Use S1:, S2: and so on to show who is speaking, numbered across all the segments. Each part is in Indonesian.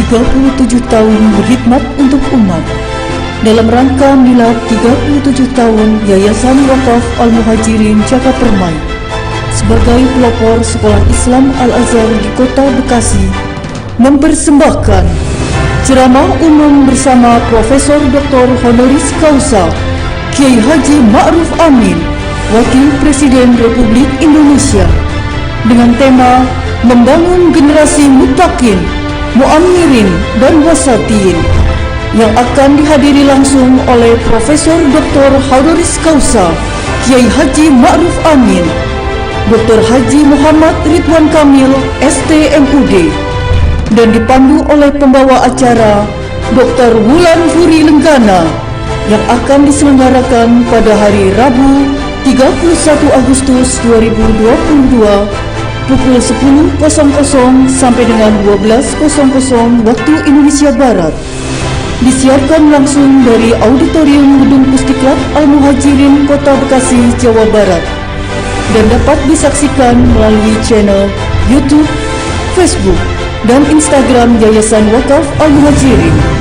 S1: 37 tahun berkhidmat untuk umat. Dalam rangka milad 37 tahun Yayasan Wakaf Al-Muhajirin Jaka Permai sebagai pelopor Sekolah Islam Al-Azhar di Kota Bekasi mempersembahkan ceramah umum bersama Profesor Dr. Honoris Causa Kiai Haji Ma'ruf Amin, Wakil Presiden Republik Indonesia, dengan tema Membangun Generasi Muttaqin, Mu'ammirin dan Wasatiin, yang akan dihadiri langsung oleh Profesor Dr. Honoris Causa Kiai Haji Ma'ruf Amin, Dr. Haji Muhammad Ridwan Kamil, STMUD, dan dipandu oleh pembawa acara Dr. Wulan Furi Lenggana, yang akan diselenggarakan pada hari Rabu 31 Agustus 2022 pukul 10.00 sampai dengan 12.00 waktu Indonesia Barat. Disiarkan langsung dari Auditorium Gedung Pusdiklat Al-Muhajirin Kota Bekasi, Jawa Barat, dan dapat disaksikan melalui channel YouTube, Facebook, dan Instagram Yayasan Wakaf Al-Muhajirin.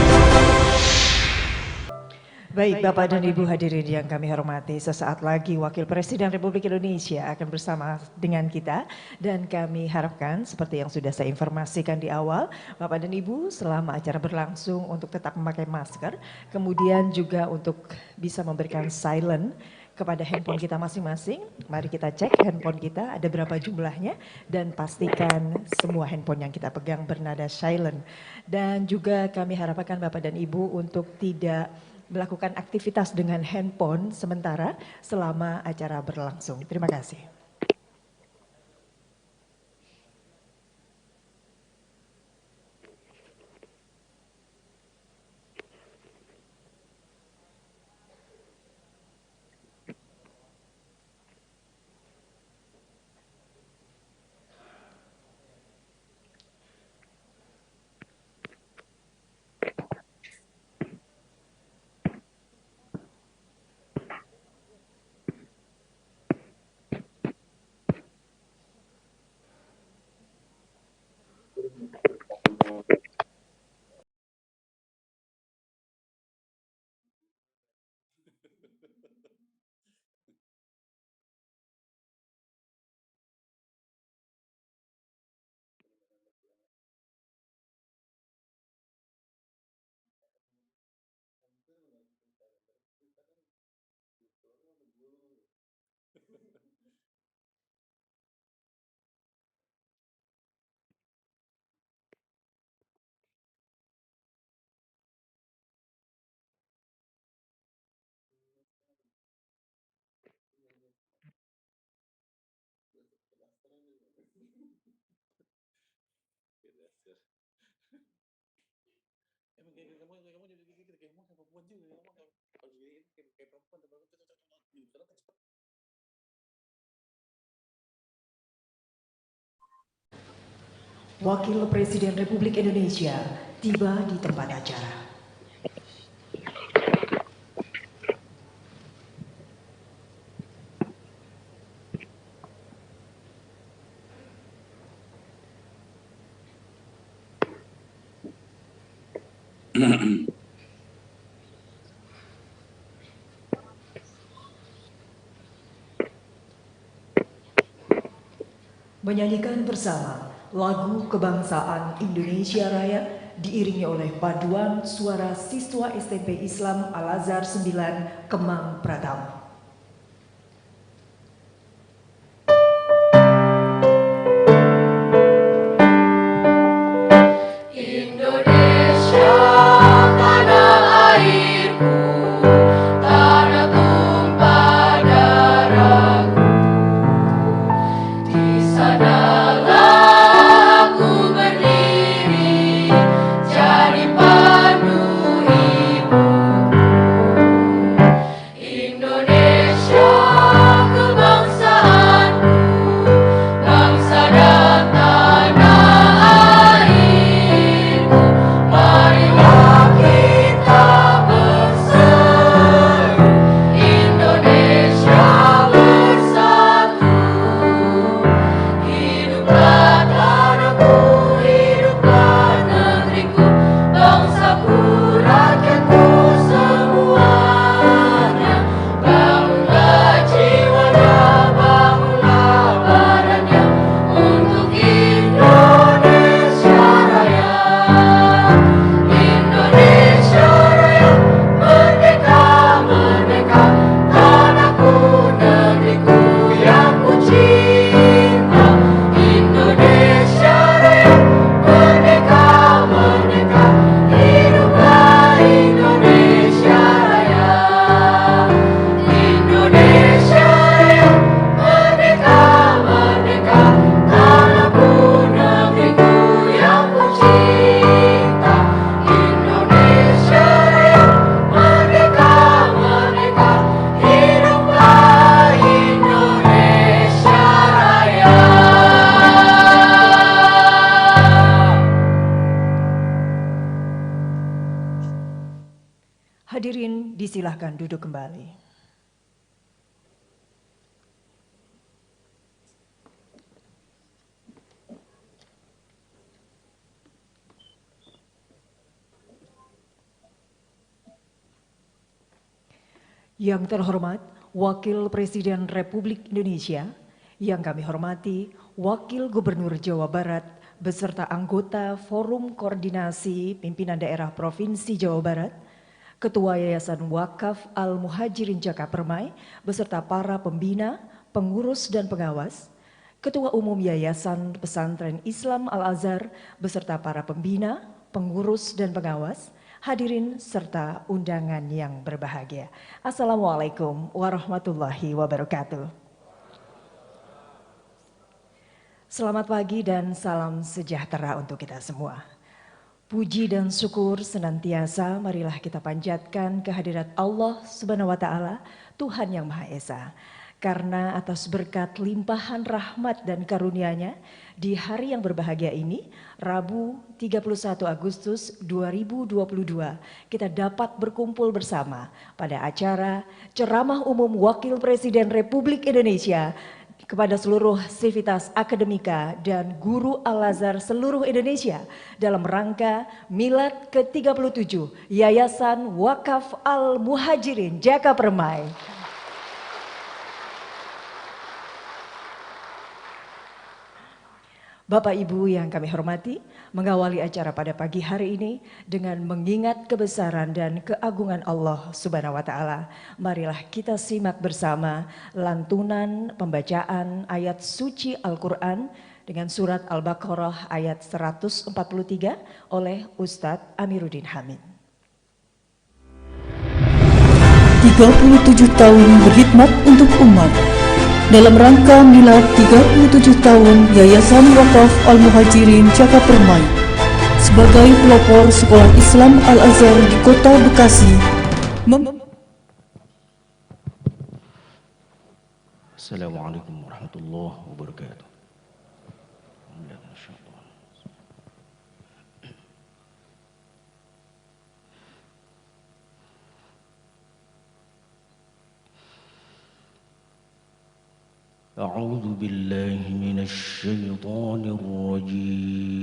S2: Baik, Bapak dan Ibu hadirin yang kami hormati, sesaat lagi Wakil Presiden Republik Indonesia akan bersama dengan kita, dan kami harapkan seperti yang sudah saya informasikan di awal, Bapak dan Ibu selama acara berlangsung untuk tetap memakai masker, kemudian juga untuk bisa memberikan silent kepada handphone kita masing-masing. Mari kita cek handphone kita ada berapa jumlahnya, dan pastikan semua handphone yang kita pegang bernada silent. Dan juga kami harapkan Bapak dan Ibu untuk tidak melakukan aktivitas dengan handphone sementara selama acara berlangsung. Terima kasih. Wakil Presiden Republik Indonesia tiba di tempat acara. Menyanyikan bersama lagu kebangsaan Indonesia Raya diiringi oleh paduan suara siswa SMP Islam Al-Azhar 9 Kemang Pratama.
S3: Indonesia.
S2: Silahkan duduk kembali. Yang terhormat Wakil Presiden Republik Indonesia, yang kami hormati Wakil Gubernur Jawa Barat beserta anggota Forum Koordinasi Pimpinan Daerah Provinsi Jawa Barat, Ketua Yayasan Wakaf Al-Muhajirin Jakapermai beserta para pembina, pengurus dan pengawas, Ketua Umum Yayasan Pesantren Islam Al-Azhar beserta para pembina, pengurus dan pengawas, hadirin serta undangan yang berbahagia. Assalamualaikum warahmatullahi wabarakatuh. Selamat pagi dan salam sejahtera untuk kita semua. Puji dan syukur senantiasa marilah kita panjatkan kehadirat Allah Subhanahu wa taala, Tuhan yang Maha Esa. Karena atas berkat limpahan rahmat dan karunia-Nya di hari yang berbahagia ini, Rabu 31 Agustus 2022, kita dapat berkumpul bersama pada acara Ceramah Umum Wakil Presiden Republik Indonesia kepada seluruh sivitas akademika dan guru Al-Azhar seluruh Indonesia dalam rangka Milad ke-37 Yayasan Wakaf Al-Muhajirin Jakapermai. Bapak Ibu yang kami hormati, mengawali acara pada pagi hari ini dengan mengingat kebesaran dan keagungan Allah Subhanahu wa taala. Marilah kita simak bersama lantunan pembacaan ayat suci Al-Qur'an dengan surat Al-Baqarah ayat 143 oleh Ustadz Amiruddin Hamid.
S1: 37 tahun berkhidmat untuk umat. Dalam rangka Milad 37 tahun Yayasan Wakaf Al-Muhajirin Jakapermai sebagai pelopor Sekolah Islam Al-Azhar di Kota Bekasi.
S3: Assalamualaikum warahmatullahi wabarakatuh. أعوذ بالله من الشيطان الرجيم.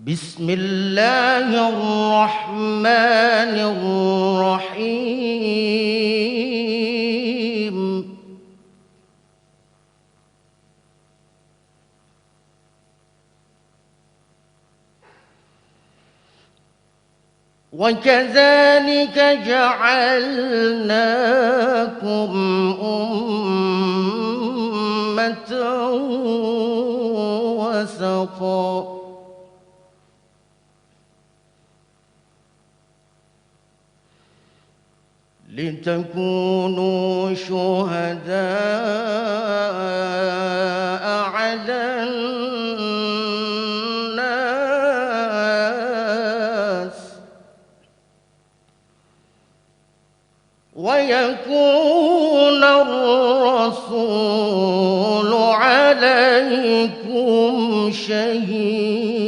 S3: بسم الله الرحمن الرحيم. وكذلك جعلناكم أمة وسطا لتكونوا شهداء على الناس ويكون الرسول عليكم شهيدا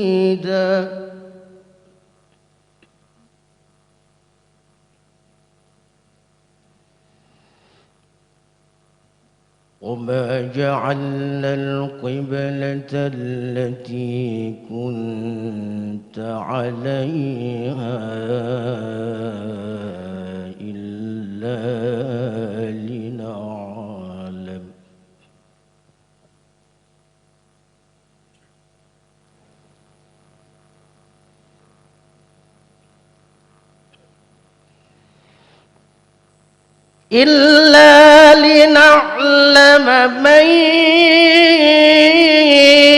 S3: وما جعلنا القبلة التي كنت عليها إلا لنعلم من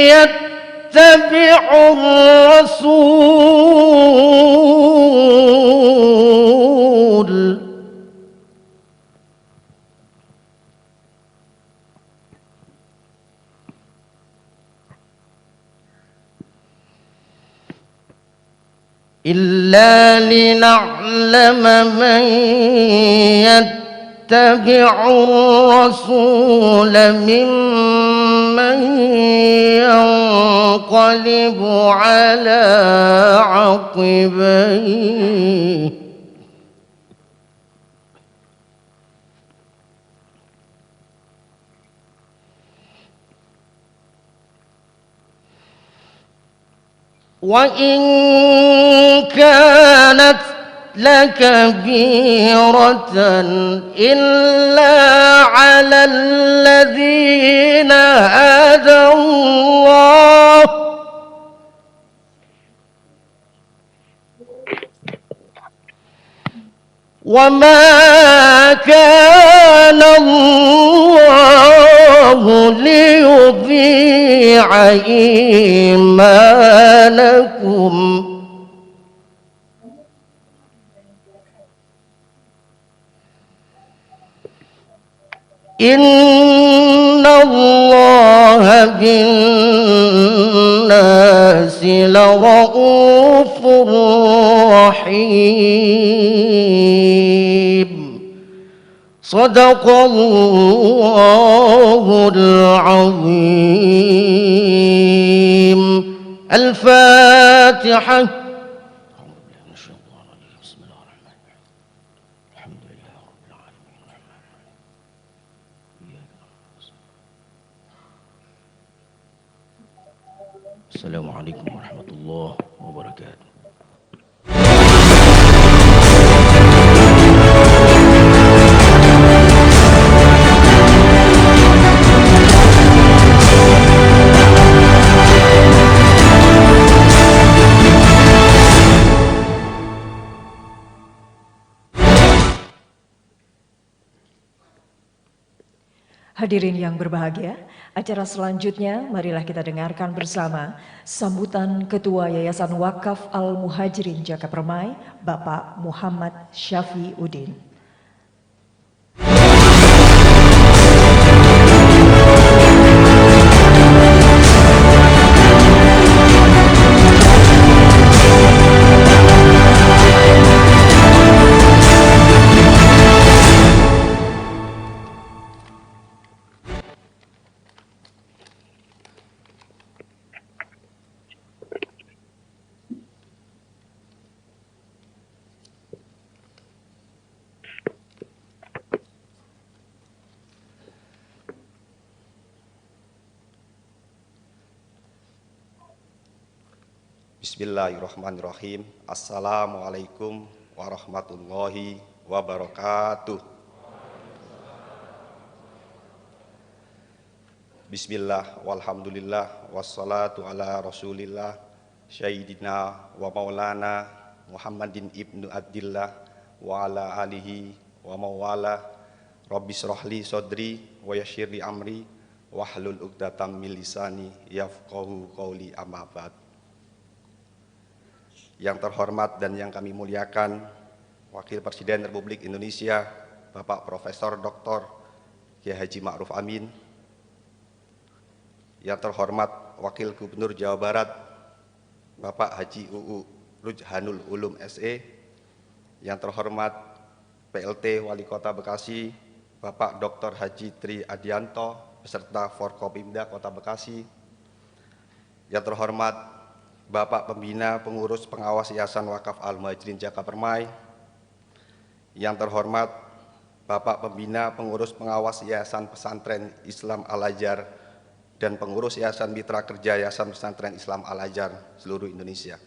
S3: يتبع الرسول إلا لنعلم من يتبع الرسول ممن ينقلب على عقبيه وإن كانت لكبيرة إلا على الذين هدى الله وما كان الله ليضيع إيمانكم إن الله بالناس لرؤوف رحيم صدق الله العظيم الفاتحة السلام عليكم ورحمة الله وبركاته.
S2: Hadirin yang berbahagia, acara selanjutnya marilah kita dengarkan bersama sambutan Ketua Yayasan Wakaf Al-Muhajirin Jakapermai, Bapak Muhammad Syafiuddin.
S4: Bismillahirrahmanirrahim. Assalamualaikum warahmatullahi wabarakatuh. Bismillah walhamdulillah wassalatu ala rasulillah Sayyidina wa maulana Muhammadin ibnu Abdillah wa ala alihi wa mawala. Rabbis rohli sodri wa yasyirli amri wahlul uqdatam min lisani yafqahu qawli amma ba'd. Yang terhormat dan yang kami muliakan Wakil Presiden Republik Indonesia Bapak Profesor Dr. Kiai Haji Ma'ruf Amin, yang terhormat Wakil Gubernur Jawa Barat Bapak Haji UU Rujhanul Ulum SE, yang terhormat PLT Wali Kota Bekasi Bapak Dr. Haji Tri Adianto beserta Forkopimda Kota Bekasi, yang terhormat Bapak Pembina Pengurus Pengawas Yayasan Wakaf Al-Muhajirin Jakapermai, yang terhormat Bapak Pembina Pengurus Pengawas Yayasan Pesantren Islam Al-Azhar dan Pengurus Yayasan Mitra Kerja Yayasan Pesantren Islam Al-Azhar seluruh Indonesia,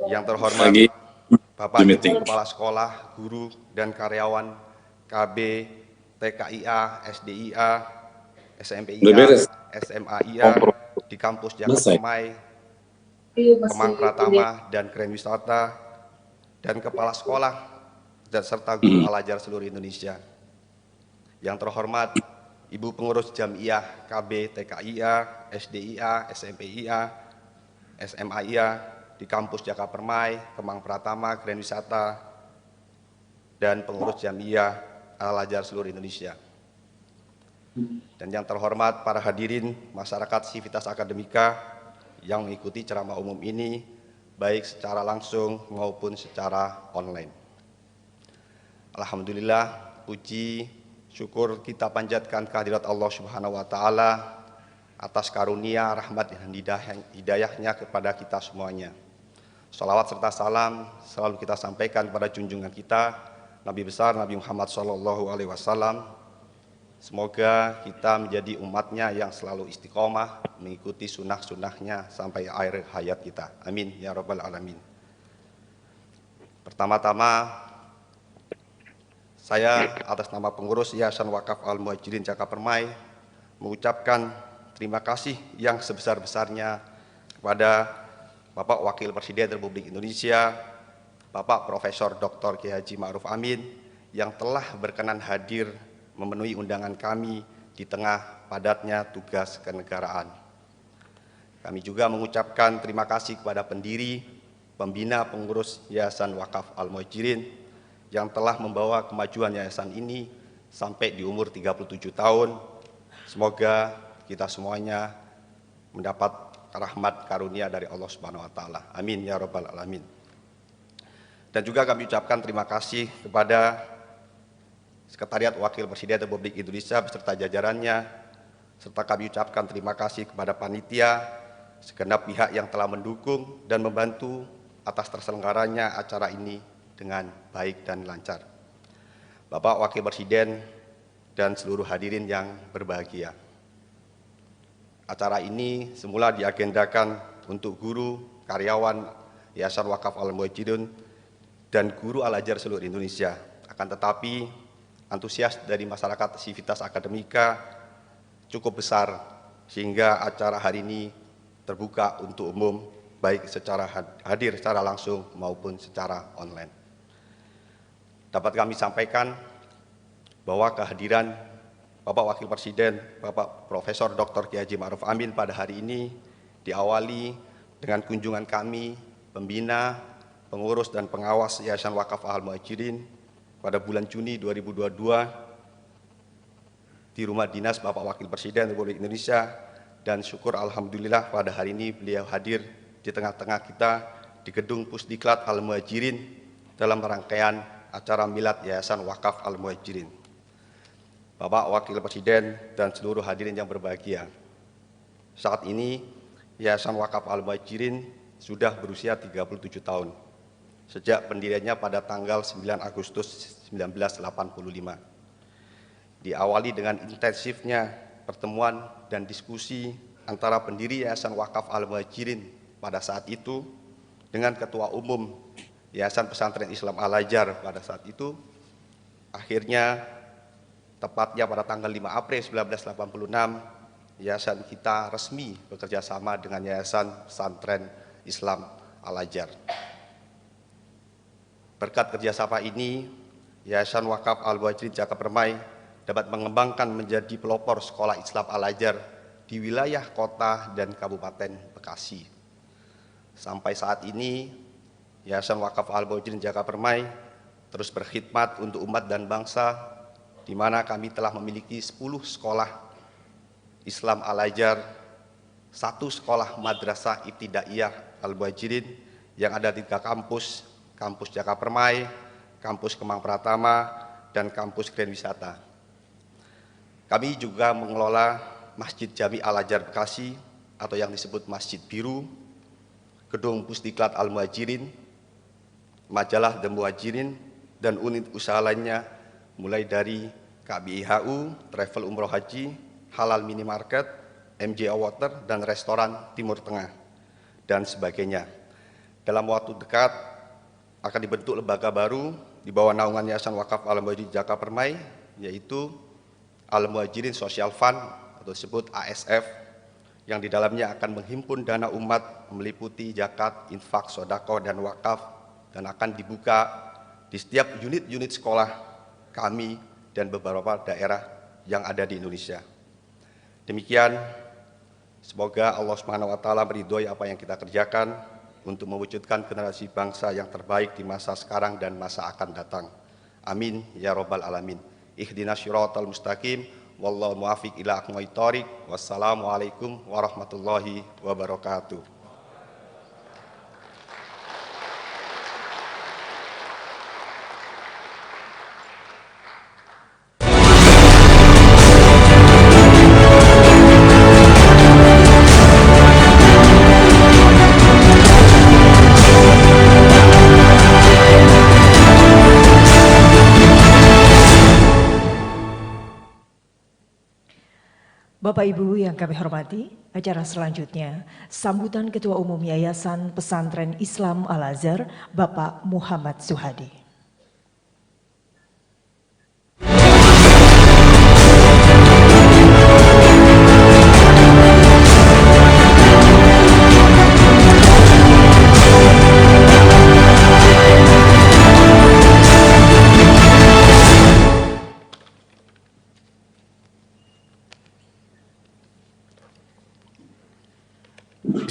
S4: yang terhormat Bapak Ibu Kepala Sekolah, Guru, dan Karyawan KB, TKIA, SDIA, SMPIA, SMAIA di kampus Jakapermai, Kemang Pratama dan Keren Wisata, dan Kepala Sekolah dan serta Guru Al-Azhar seluruh Indonesia, yang terhormat Ibu Pengurus Jamiah KB, TKIA, SDIA, SMPIA, SMAIA di kampus Jakapermai, Kemang Pratama, Keren Wisata, dan Pengurus Jamiah Al-Azhar seluruh Indonesia. Dan yang terhormat para hadirin masyarakat Sivitas Akademika yang mengikuti ceramah umum ini, baik secara langsung maupun secara online. Alhamdulillah, puji syukur kita panjatkan kehadirat Allah Subhanahu wa taala atas karunia, rahmat dan hidayahnya kepada kita semuanya. Salawat serta salam selalu kita sampaikan kepada junjungan kita, Nabi besar Nabi Muhammad SAW. Semoga kita menjadi umatnya yang selalu istiqomah mengikuti sunnah-sunnahnya sampai akhir hayat kita. Amin ya rabbal alamin. Pertama-tama, saya atas nama pengurus Yayasan Wakaf Al-Muhajirin Jakapermai mengucapkan terima kasih yang sebesar-besarnya kepada Bapak Wakil Presiden Republik Indonesia, Bapak Profesor Dr. Kiai Haji Ma'ruf Amin yang telah berkenan hadir memenuhi undangan kami di tengah padatnya tugas kenegaraan. Kami juga mengucapkan terima kasih kepada pendiri, pembina, pengurus Yayasan Wakaf Al-Muhajirin yang telah membawa kemajuan yayasan ini sampai di umur 37 tahun. Semoga kita semuanya mendapat rahmat karunia dari Allah Subhanahu wa taala. Amin ya rabbal alamin. Dan juga kami ucapkan terima kasih kepada Sekretariat Wakil Presiden Republik Indonesia beserta jajarannya, serta kami ucapkan terima kasih kepada panitia, segenap pihak yang telah mendukung dan membantu atas terselenggaranya acara ini dengan baik dan lancar. Bapak Wakil Presiden dan seluruh hadirin yang berbahagia. Acara ini semula diagendakan untuk guru, karyawan Yayasan Wakaf Al-Muhajirin dan guru Al-Azhar seluruh Indonesia. Akan tetapi antusias dari masyarakat sivitas akademika cukup besar sehingga acara hari ini terbuka untuk umum baik secara hadir secara langsung maupun secara online. Dapat kami sampaikan bahwa kehadiran Bapak Wakil Presiden, Bapak Profesor Dr. Kiai Haji Ma'ruf Amin pada hari ini diawali dengan kunjungan kami, pembina, pengurus dan pengawas Yayasan Wakaf Al-Muhajirin pada bulan Juni 2022 di rumah dinas Bapak Wakil Presiden Republik Indonesia, dan syukur alhamdulillah pada hari ini beliau hadir di tengah-tengah kita di gedung Pusdiklat Al-Muhajirin dalam rangkaian acara milad Yayasan Wakaf Al-Muhajirin. Bapak Wakil Presiden dan seluruh hadirin yang berbahagia, saat ini Yayasan Wakaf Al-Muhajirin sudah berusia 37 tahun. Sejak pendiriannya pada tanggal 9 Agustus 1985. Diawali dengan intensifnya pertemuan dan diskusi antara pendiri Yayasan Wakaf Al-Muhajirin pada saat itu dengan Ketua Umum Yayasan Pesantren Islam Al-Azhar pada saat itu. Akhirnya, tepatnya pada tanggal 5 April 1986, yayasan kita resmi bekerja sama dengan Yayasan Pesantren Islam Al-Azhar. Berkat kerjasama ini, Yayasan Wakaf Al-Muhajirin Jakapermai dapat mengembangkan menjadi pelopor sekolah Islam Al-Azhar di wilayah kota dan Kabupaten Bekasi. Sampai saat ini, Yayasan Wakaf Al-Muhajirin Jakapermai terus berkhidmat untuk umat dan bangsa, di mana kami telah memiliki 10 sekolah Islam Al-Azhar, 1 sekolah Madrasah Ibtidaiyah Al-Muhajirin yang ada di 3 kampus, Kampus Jakapermai, Kampus Kemang Pratama, dan Kampus Grand Wisata. Kami juga mengelola Masjid Jami Al-Azhar Bekasi atau yang disebut Masjid Biru, Gedung Pusdiklat Al-Muhajirin, Majalah The Muhajirin, dan unit usaha lainnya mulai dari KBIHU, Travel Umroh Haji, Halal Minimarket, MJ Water, dan Restoran Timur Tengah, dan sebagainya. Dalam waktu dekat akan dibentuk lembaga baru di bawah naungan Yayasan Wakaf Al-Muhajirin Jakapermai, yaitu Al-Muhajirin Social Fund atau disebut ASF, yang di dalamnya akan menghimpun dana umat meliputi zakat, infak, sedekah, dan wakaf, dan akan dibuka di setiap unit-unit sekolah kami dan beberapa daerah yang ada di Indonesia. Demikian, semoga Allah Subhanahu wa taala meridhoi apa yang kita kerjakan untuk mewujudkan generasi bangsa yang terbaik di masa sekarang dan masa akan datang. Amin ya rabbal alamin. Ihdinas syiratal mustaqim, wallahu muwaffiq ila aqwamit thoriq. Wassalamualaikum warahmatullahi wabarakatuh.
S2: Bapak Ibu yang kami hormati, acara selanjutnya sambutan Ketua Umum Yayasan Pesantren Islam Al-Azhar, Bapak Muhammad Suhadi.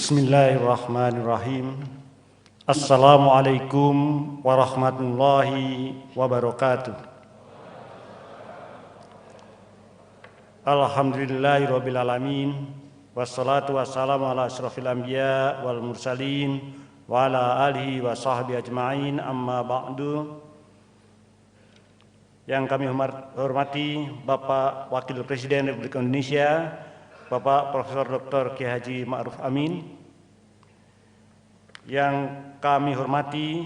S5: Bismillahirrahmanirrahim. Assalamualaikum warahmatullahi wabarakatuh. Alhamdulillahirabbil alamin. Wassalatu wassalamu ala asyrafil anbiya wal mursalin wa ala alihi wa sahbihi ajma'in, amma ba'du. Yang kami hormati Bapak Wakil Presiden Republik Indonesia, Bapak Profesor Dr. Kiai Haji Ma'ruf Amin. Yang kami hormati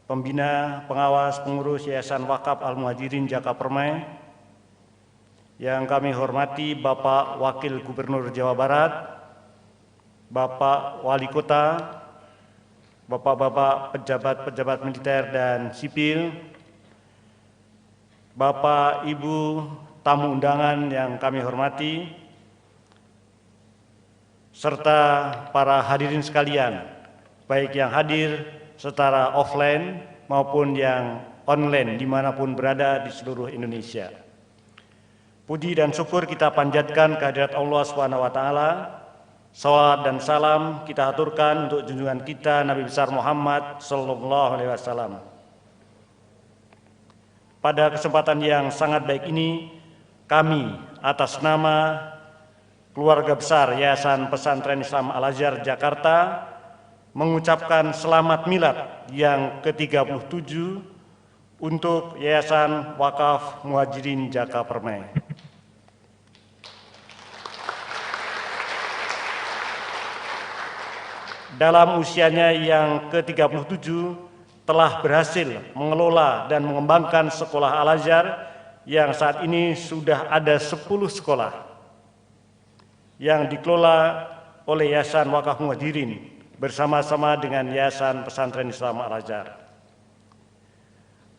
S5: pembina, pengawas, pengurus Yayasan Wakaf Al-Muhajirin Jaka Permai. Yang kami hormati Bapak Wakil Gubernur Jawa Barat, Bapak Wali Kota, Bapak-bapak pejabat-pejabat militer dan sipil, Bapak Ibu tamu undangan yang kami hormati, serta para hadirin sekalian, baik yang hadir secara offline maupun yang online dimanapun berada di seluruh Indonesia. Puji dan syukur kita panjatkan kehadirat Allah SWT. Salawat dan salam kita aturkan untuk junjungan kita Nabi besar Muhammad SAW. Pada kesempatan yang sangat baik ini, kami atas nama keluarga besar Yayasan Pesantren Islam Al-Azhar Jakarta mengucapkan selamat milad yang ke-37 untuk Yayasan Wakaf Muhajirin Jaka Permai. Dalam usianya yang ke-37 telah berhasil mengelola dan mengembangkan sekolah Al-Azhar yang saat ini sudah ada 10 sekolah yang dikelola oleh Yayasan Wakaf Muhajirin bersama-sama dengan Yayasan Pesantren Islam Al-Azhar.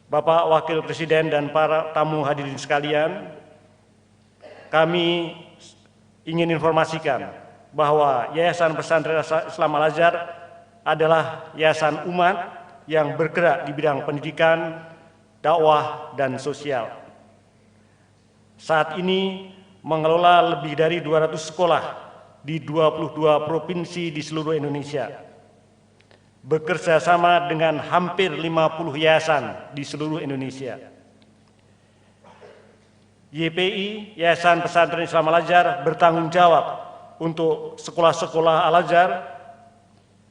S5: Bapak Wakil Presiden dan para tamu hadirin sekalian, kami ingin informasikan bahwa Yayasan Pesantren Islam Al-Azhar adalah yayasan umat yang bergerak di bidang pendidikan, dakwah, dan sosial. Saat ini mengelola lebih dari 200 sekolah di 22 provinsi di seluruh Indonesia, bekerja sama dengan hampir 50 yayasan di seluruh Indonesia. YPI, Yayasan Pesantren Islam Al-Azhar, bertanggung jawab untuk sekolah-sekolah Al-Azhar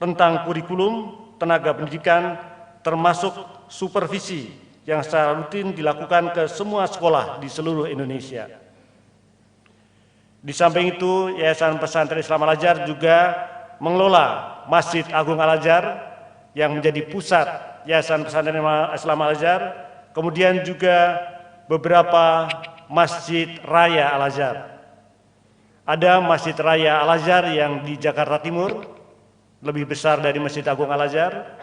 S5: tentang kurikulum, tenaga pendidikan, termasuk supervisi yang secara rutin dilakukan ke semua sekolah di seluruh Indonesia. Di samping itu, Yayasan Pesantren Islam Al-Azhar juga mengelola Masjid Agung Al-Azhar yang menjadi pusat Yayasan Pesantren Islam Al-Azhar, kemudian juga beberapa Masjid Raya Al-Azhar. Ada Masjid Raya Al-Azhar yang di Jakarta Timur, lebih besar dari Masjid Agung Al-Azhar.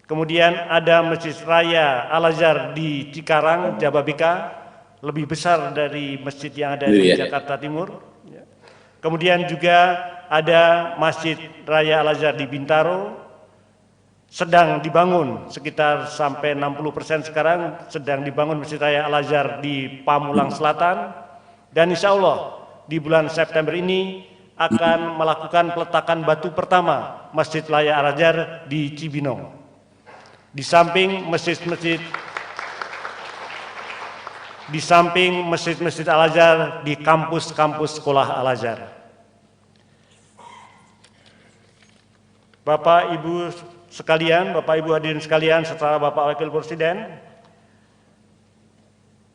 S5: Kemudian ada Masjid Raya Al-Azhar di Cikarang, Jababeka, lebih besar dari masjid yang ada di Jakarta Timur. Kemudian juga ada Masjid Raya Al-Azhar di Bintaro, sedang dibangun sekitar sampai 60% sekarang, sedang dibangun Masjid Raya Al-Azhar di Pamulang Selatan, dan insya Allah di bulan September ini akan melakukan peletakan batu pertama Masjid Raya Al-Azhar di Cibinong. Di samping masjid-masjid Al-Azhar di kampus-kampus sekolah Al-Azhar. Bapak Ibu sekalian, Bapak Ibu hadirin sekalian, serta Bapak Wakil Presiden,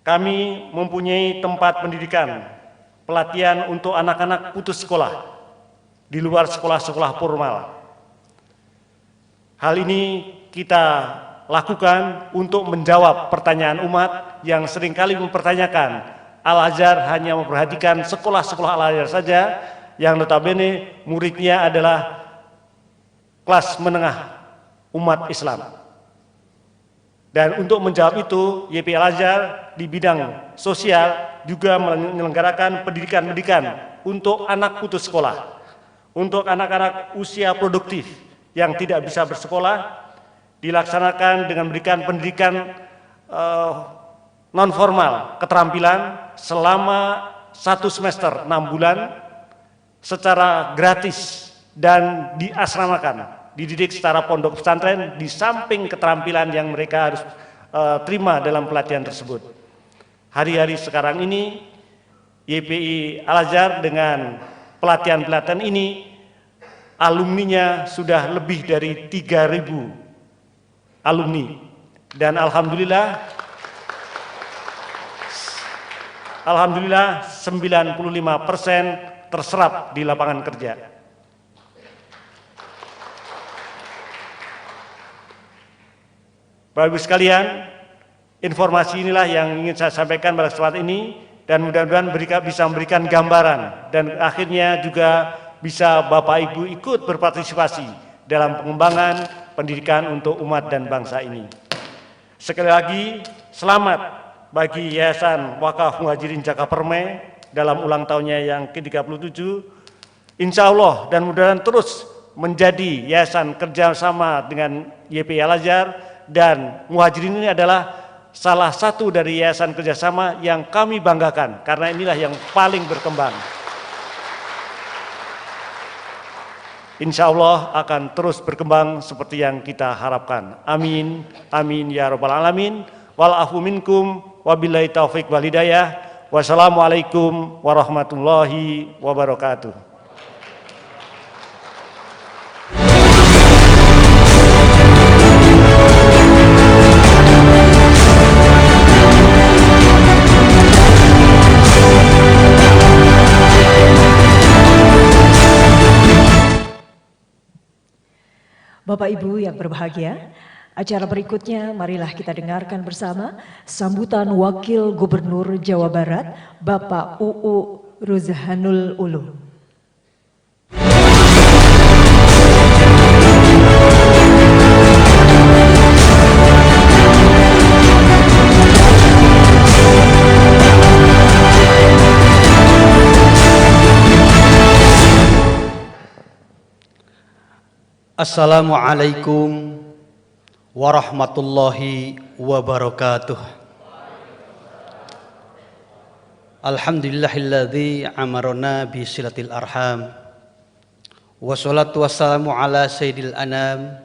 S5: kami mempunyai tempat pendidikan, pelatihan untuk anak-anak putus sekolah di luar sekolah-sekolah formal. Hal ini kita lakukan untuk menjawab pertanyaan umat yang seringkali mempertanyakan Al-Azhar hanya memperhatikan sekolah-sekolah Al-Azhar saja, yang notabene muridnya adalah kelas menengah umat Islam. Dan untuk menjawab itu, YP Al-Azhar di bidang sosial juga menyelenggarakan pendidikan untuk anak putus sekolah, untuk anak-anak usia produktif yang tidak bisa bersekolah, dilaksanakan dengan memberikan pendidikan non formal keterampilan selama 1 semester 6 bulan secara gratis dan diasramakan, dididik secara pondok pesantren di samping keterampilan yang mereka harus terima dalam pelatihan tersebut. Hari-hari sekarang ini YPI Al-Azhar dengan pelatihan-pelatihan ini alumninya sudah lebih dari 3.000 alumni, dan alhamdulillah 95% terserap di lapangan kerja. Bapak Ibu sekalian, informasi inilah yang ingin saya sampaikan pada kesempatan ini, dan mudah-mudahan bisa memberikan gambaran dan akhirnya juga bisa Bapak Ibu ikut berpartisipasi dalam pengembangan pendidikan untuk umat dan bangsa ini. Sekali lagi, selamat bagi Yayasan Wakaf Muhajirin Jaka Permai dalam ulang tahunnya yang ke-37. Insya Allah dan mudah-mudahan terus menjadi yayasan kerjasama dengan YPI Al-Azhar, dan Muhajirin ini adalah salah satu dari yayasan kerjasama yang kami banggakan karena inilah yang paling berkembang. Insya Allah akan terus berkembang seperti yang kita harapkan. Amin, amin ya rabbal alamin. Wal afu minkum, wabillahi taufiq wal hidayah. Wassalamualaikum warahmatullahi wabarakatuh.
S2: Bapak Ibu yang berbahagia, acara berikutnya marilah kita dengarkan bersama sambutan Wakil Gubernur Jawa Barat, Bapak UU Ruzhanul Ulum.
S6: Assalamualaikum warahmatullahi wabarakatuh. Alhamdulillahilladzi amarona bi silatil arham. Wassalatu wassalamu ala sayyidil anam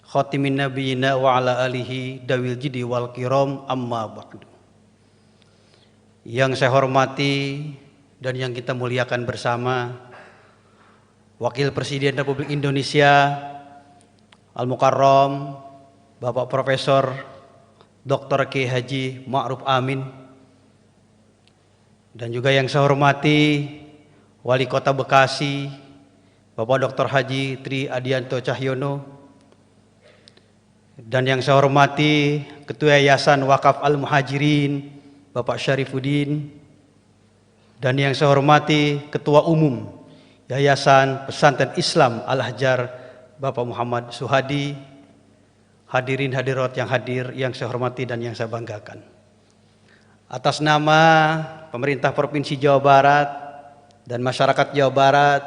S6: khatimin nabiyina wa ala alihi dawil jidi wal kiram, amma ba'du. Yang saya hormati dan yang kita muliakan bersama Wakil Presiden Republik Indonesia Al-Mukarram Bapak Profesor Dr. Kiai Haji Ma'ruf Amin, dan juga yang saya hormati Wali Kota Bekasi Bapak Dr. Haji Tri Adianto Cahyono, dan yang saya hormati Ketua Yayasan Wakaf Al-Muhajirin Bapak Syarifuddin, dan yang saya hormati Ketua Umum Yayasan Pesantren Islam Al-Azhar Bapak Muhammad Suhadi, hadirin hadirat yang hadir yang saya hormati dan yang saya banggakan. Atas nama pemerintah Provinsi Jawa Barat dan masyarakat Jawa Barat,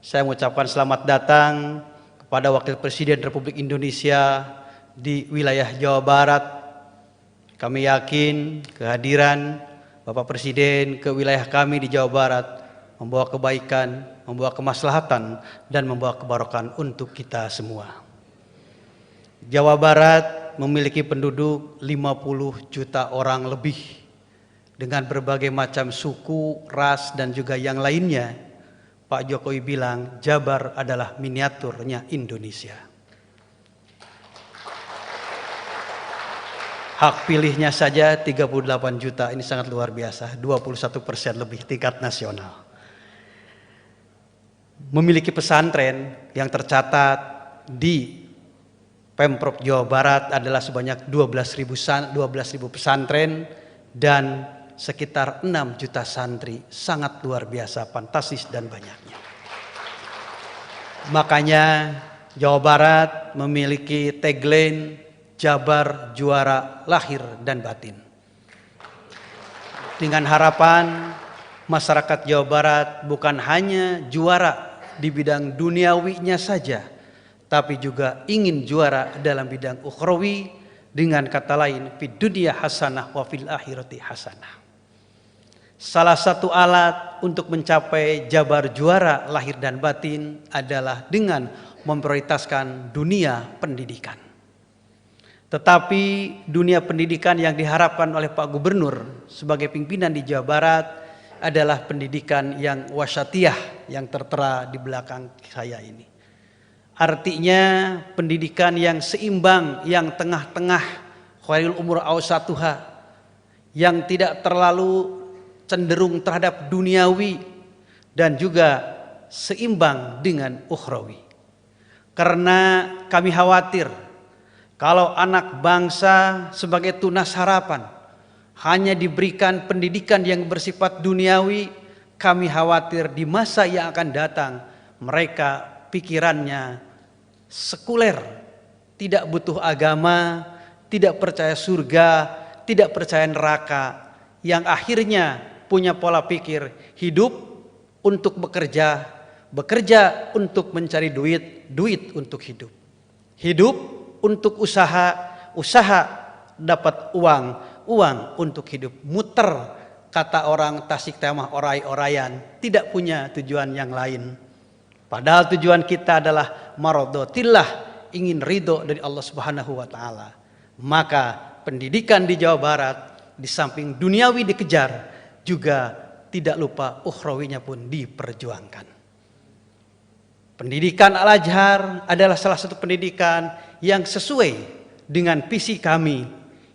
S6: saya mengucapkan selamat datang kepada Wakil Presiden Republik Indonesia di wilayah Jawa Barat. Kami yakin kehadiran Bapak Presiden ke wilayah kami di Jawa Barat membawa kebaikan, membawa kemaslahatan, dan membawa kebarokan untuk kita semua. Jawa Barat memiliki penduduk 50 juta orang lebih dengan berbagai macam suku, ras, dan juga yang lainnya. Pak Jokowi bilang Jabar adalah miniaturnya Indonesia. Hak pilihnya saja 38 juta, ini sangat luar biasa, 21% lebih tingkat nasional. Memiliki pesantren yang tercatat di Pemprov Jawa Barat adalah sebanyak 12.000 pesantren dan sekitar 6 juta santri. Sangat luar biasa, fantastis dan banyaknya. Makanya Jawa Barat memiliki tagline Jabar Juara Lahir dan Batin. Dengan harapan masyarakat Jawa Barat bukan hanya juara di bidang duniawinya saja, tapi juga ingin juara dalam bidang ukhrawi, dengan kata lain fid dunya hasanah wa fil akhirati hasanah. Salah satu alat untuk mencapai jabar juara lahir dan batin adalah dengan memprioritaskan dunia pendidikan. Tetapi dunia pendidikan yang diharapkan oleh Pak Gubernur sebagai pimpinan di Jawa Barat adalah pendidikan yang wasyatiyah yang tertera di belakang saya ini. Artinya pendidikan yang seimbang, yang tengah-tengah, khairul umur awsatuha, yang tidak terlalu cenderung terhadap duniawi dan juga seimbang dengan ukhrawi. Karena kami khawatir kalau anak bangsa sebagai tunas harapan hanya diberikan pendidikan yang bersifat duniawi, kami khawatir di masa yang akan datang mereka pikirannya sekuler, tidak butuh agama, tidak percaya surga, tidak percaya neraka, yang akhirnya punya pola pikir hidup untuk bekerja, bekerja untuk mencari duit, duit untuk hidup, hidup untuk usaha, usaha dapat uang, uang untuk hidup. Muter, kata orang Tasik Tamah orai-oraian, tidak punya tujuan yang lain. Padahal tujuan kita adalah maradhatillah, ingin ridho dari Allah Subhanahu wa taala. Maka pendidikan di Jawa Barat di samping duniawi dikejar, juga tidak lupa ukhrawinya pun diperjuangkan. Pendidikan Al-Azhar adalah salah satu pendidikan yang sesuai dengan visi kami,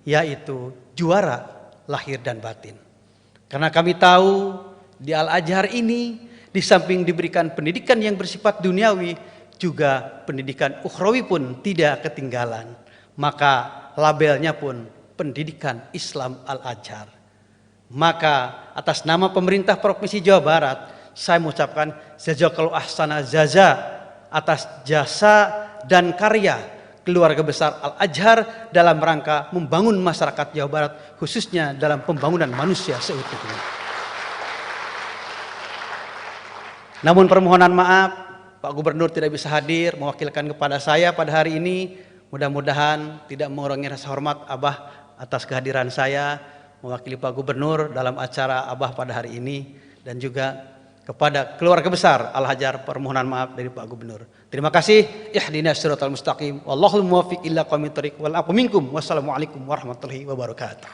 S6: yaitu juara lahir dan batin. Karena kami tahu di Al-Azhar ini di samping diberikan pendidikan yang bersifat duniawi, juga pendidikan ukhrawi pun tidak ketinggalan. Maka labelnya pun pendidikan Islam Al-Azhar. Maka atas nama pemerintah Provinsi Jawa Barat, saya mengucapkan jazakallahu ahsana jaza atas jasa dan karya keluarga besar Al-Azhar dalam rangka membangun masyarakat Jawa Barat, khususnya dalam pembangunan manusia seutuhnya. Namun permohonan maaf, Pak Gubernur tidak bisa hadir mewakilkan kepada saya pada hari ini. Mudah-mudahan tidak mengurangi rasa hormat Abah atas kehadiran saya mewakili Pak Gubernur dalam acara Abah pada hari ini, dan juga kepada keluarga besar Al-Azhar permohonan maaf dari Pak Gubernur. Terima kasih. Ihdinas siratal mustaqim. Wallahul muwaffiq ila aqwamit thoriq. Wal afu minkum. Wassalamualaikum warahmatullahi wabarakatuh.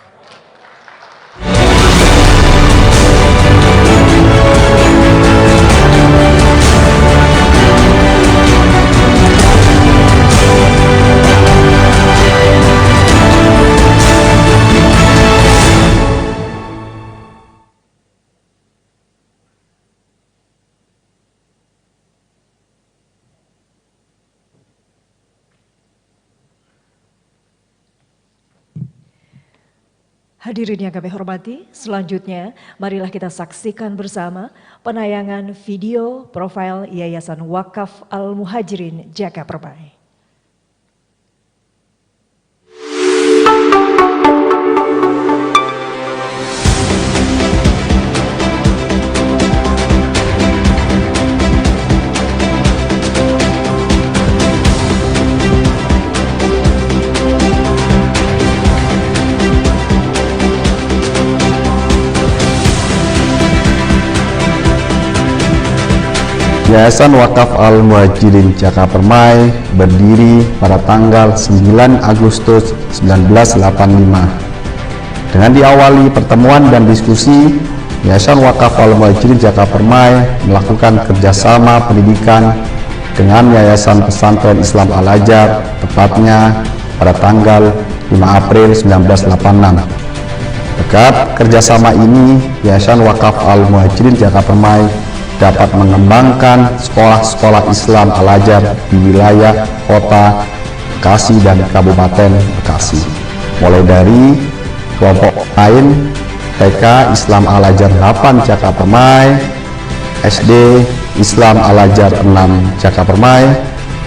S2: Hadirin yang kami hormati, selanjutnya marilah kita saksikan bersama penayangan video profil Yayasan Wakaf Al-Muhajirin Jakapermai.
S7: Yayasan Wakaf Al-Muhajirin Jakapermai berdiri pada tanggal 9 Agustus 1985. Dengan diawali pertemuan dan diskusi, Yayasan Wakaf Al-Muhajirin Jakapermai melakukan kerjasama pendidikan dengan Yayasan Pesantren Islam Al-Azhar, tepatnya pada tanggal 5 April 1986. Berkat kerjasama ini, Yayasan Wakaf Al-Muhajirin Jakapermai dapat mengembangkan sekolah-sekolah Islam Al-Azhar di wilayah kota Bekasi dan Kabupaten Bekasi, mulai dari kelompok lain TK Islam Al-Azhar 8 Jaka Permai, SD Islam Al-Azhar 6 Jaka Permai,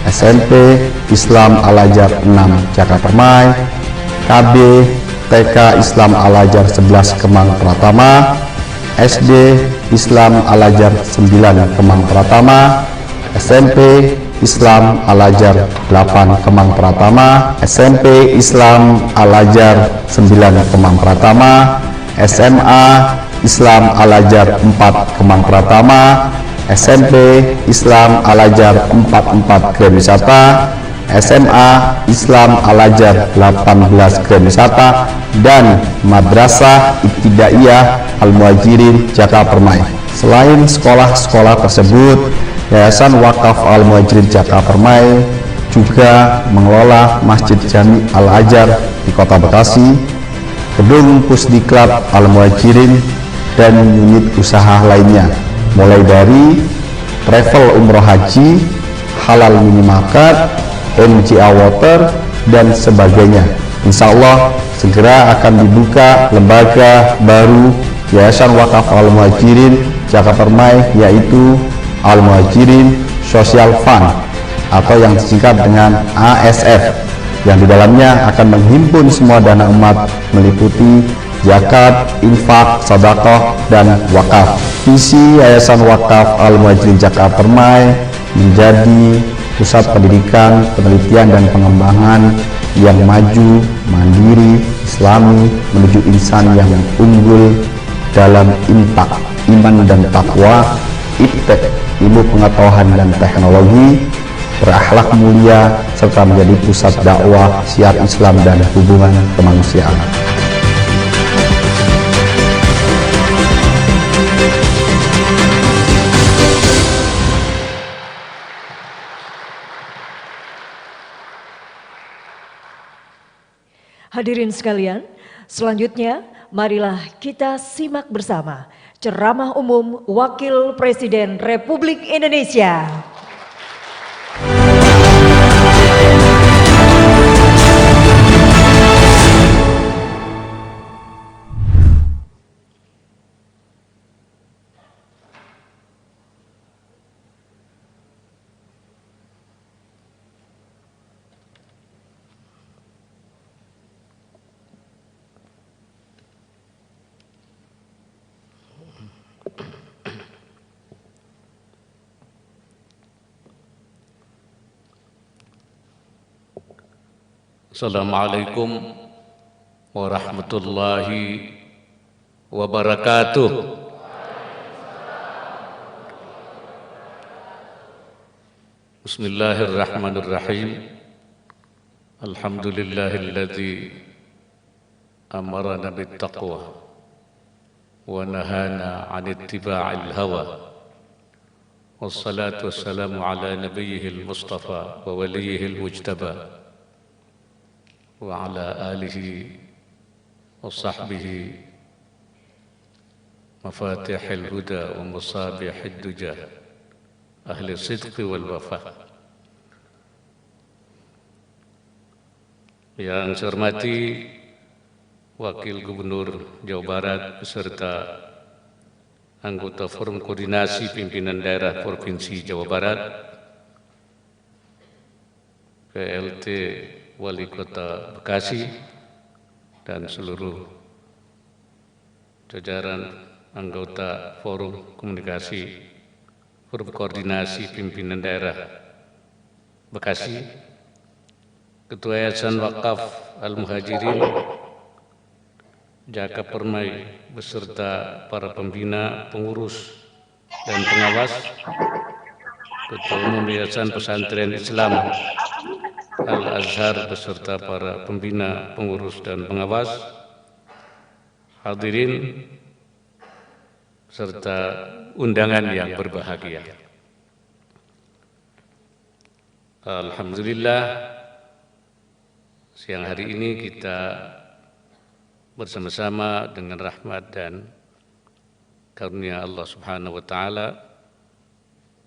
S7: SMP Islam Al-Azhar 6 Jaka Permai, KB TK Islam Al-Azhar 11 Kemang Pratama, SD Islam Al-Azhar 9 Kemang Pratama, SMP Islam Al-Azhar 8 Kemang Pratama, SMP Islam Al-Azhar 9 Kemang Pratama, SMA Islam Al-Azhar 4 Kemang Pratama, SMP Islam Al-Azhar 44 Grand Wisata, SMA Islam Al-Azhar 18 Grand Wisata, dan Madrasah Ibtidaiyah Al-Muhajirin Jaka Permai. Selain sekolah-sekolah tersebut, Yayasan Wakaf Al-Muhajirin Jaka Permai juga mengelola Masjid Jami Al-Azhar di Kota Bekasi, gedung Pusdiklat Al-Muhajirin, dan unit usaha lainnya, mulai dari travel umroh haji, halal minimarket, MJA Water, dan sebagainya. Insya Allah segera akan dibuka lembaga baru Yayasan Wakaf Al-Muhajirin Jaka Permai, yaitu Al-Muhajirin Social Fund atau yang disingkat dengan ASF, yang di dalamnya akan menghimpun semua dana umat meliputi zakat, infak, sedekah, dan wakaf. Visi Yayasan Wakaf Al-Muhajirin Jaka Permai menjadi pusat pendidikan, penelitian, dan pengembangan yang maju, mandiri, islami, menuju insan yang unggul dalam intak, iman dan takwa, iptek, ilmu pengetahuan dan teknologi, berakhlak mulia, serta menjadi pusat dakwah, syiar Islam dan hubungan kemanusiaan.
S2: Hadirin sekalian, selanjutnya marilah kita simak bersama ceramah umum Wakil Presiden Republik Indonesia.
S8: Assalamualaikum warahmatullahi wabarakatuh. Bismillahirrahmanirrahim. Alhamdulillahilladzi amarana bittaqwa wa nahana 'anil ittiba'il hawa. Wassalatu wassalamu ala nabiyyihil mustafa wa waliyyihil mujtaba wa ala alihi wa sahbihi mafatihil huda wa musabihid duja ahli sidqi wal wafa. Yang saya hormati Wakil Gubernur Jawa Barat beserta anggota Forum Koordinasi Pimpinan Daerah Provinsi Jawa Barat, PLT Wali Kota Bekasi, dan seluruh jajaran anggota Forum Koordinasi Pimpinan Daerah Bekasi, Ketua Yayasan Wakaf Al-Muhajirin Jaka Permai beserta para pembina, pengurus, dan pengawas, Ketua Umum Yayasan Pesantren Islam Al-Azhar beserta para pembina, pengurus, dan pengawas, hadirin serta undangan yang berbahagia. Alhamdulillah, siang hari ini kita bersama-sama dengan rahmat dan karunia Allah Subhanahu wa Ta'ala,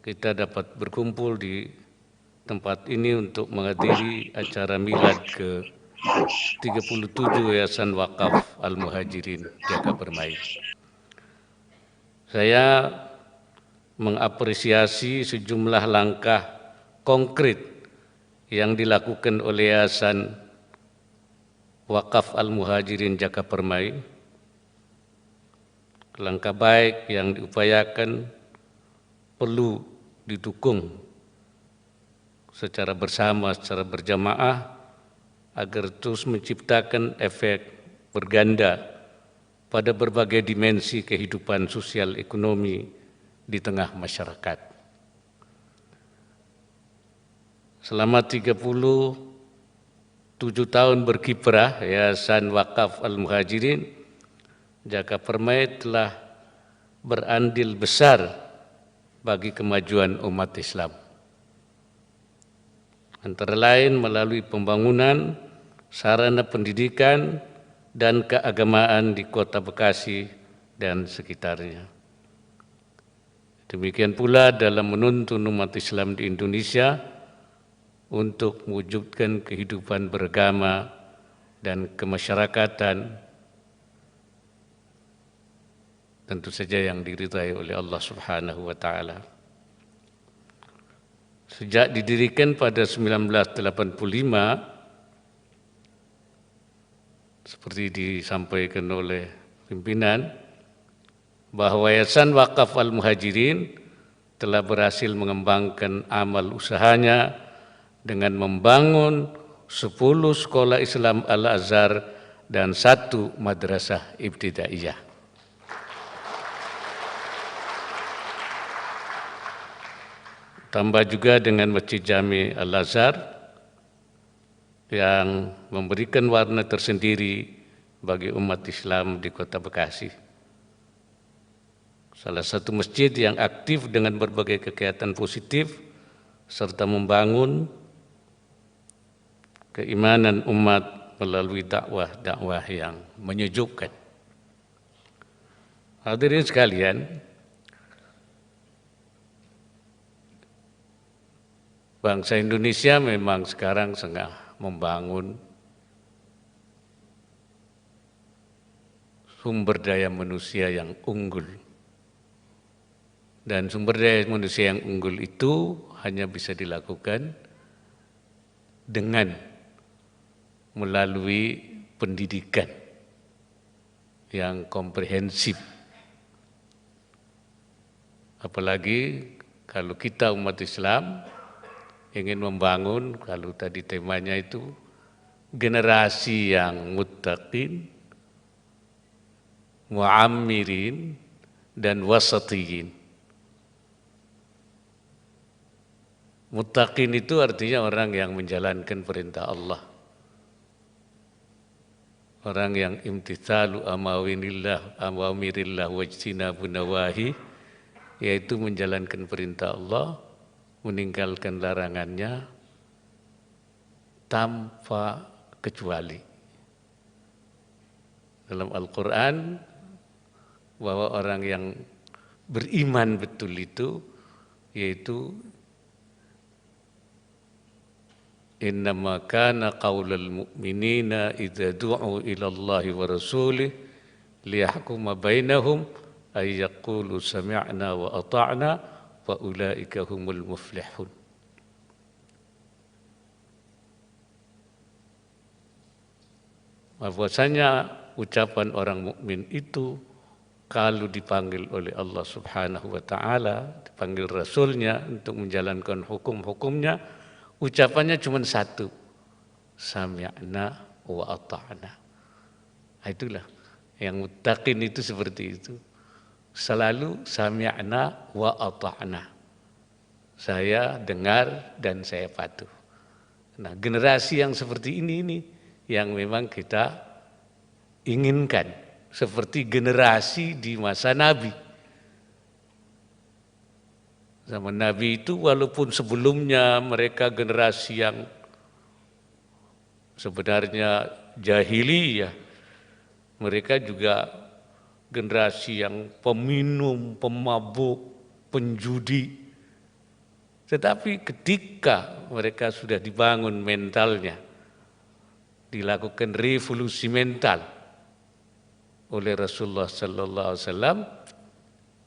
S8: kita dapat berkumpul di tempat ini untuk menghadiri acara milad ke 37 Yayasan Wakaf Al-Muhajirin Jaka Permai. Saya mengapresiasi sejumlah langkah konkret yang dilakukan oleh Yayasan Wakaf Al-Muhajirin Jaka Permai. Langkah baik yang diupayakan perlu didukung secara bersama, secara berjamaah, agar terus menciptakan efek berganda pada berbagai dimensi kehidupan sosial ekonomi di tengah masyarakat. Selama 37 tahun berkiprah, Yayasan Wakaf Al-Muhajirin Jaka Permai telah berandil besar bagi kemajuan umat Islam. Antara lain melalui pembangunan sarana pendidikan dan keagamaan di Kota Bekasi dan sekitarnya. Demikian pula dalam menuntun umat Islam di Indonesia untuk mewujudkan kehidupan beragama dan kemasyarakatan, tentu saja yang diridhai oleh Allah Subhanahu wa Ta'ala. Sejak didirikan pada 1985, seperti disampaikan oleh pimpinan, bahwa Yayasan Wakaf Al-Muhajirin telah berhasil mengembangkan amal usahanya dengan membangun 10 sekolah Islam Al-Azhar dan 1 madrasah ibtidaiyah. Tambah juga dengan Masjid Jami Al-Azhar yang memberikan warna tersendiri bagi umat Islam di Kota Bekasi. Salah satu masjid yang aktif dengan berbagai kegiatan positif serta membangun keimanan umat melalui dakwah-dakwah yang menyejukkan. Hadirin sekalian, bangsa Indonesia memang sekarang sedang membangun sumber daya manusia yang unggul. Dan sumber daya manusia yang unggul itu hanya bisa dilakukan dengan melalui pendidikan yang komprehensif. Apalagi kalau kita umat Islam ingin membangun, kalau tadi temanya itu generasi yang muttaqin, muammirin, dan wasatiyin. Muttaqin itu artinya orang yang menjalankan perintah Allah. Orang yang imtithalu amawamirillah wajtinabu nawahi, yaitu menjalankan perintah Allah, meninggalkan larangannya tanpa kecuali. Dalam Al-Quran, bahwa orang yang beriman betul itu, yaitu innama kana qaulal mu'minina idza du'u ila Allahi wa rasulih liyahkuma bainahum ay yaqulu sami'na wa ata'na wa ulaika humul muflihun. Bahwasanya ucapan orang mukmin itu kalau dipanggil oleh Allah Subhanahu wa Ta'ala, dipanggil Rasulnya untuk menjalankan hukum-hukumnya, ucapannya cuma satu, sami'na wa ata'na. Itulah yang muttaqin itu seperti itu. Selalu sami'na wa ata'na. Saya dengar dan saya patuh. Nah, generasi yang seperti ini yang memang kita inginkan, seperti generasi di masa Nabi. Zaman Nabi itu walaupun sebelumnya mereka generasi yang sebenarnya jahiliyah, mereka juga generasi yang peminum, pemabuk, penjudi. Tetapi ketika mereka sudah dibangun mentalnya, dilakukan revolusi mental oleh Rasulullah sallallahu alaihi wasallam.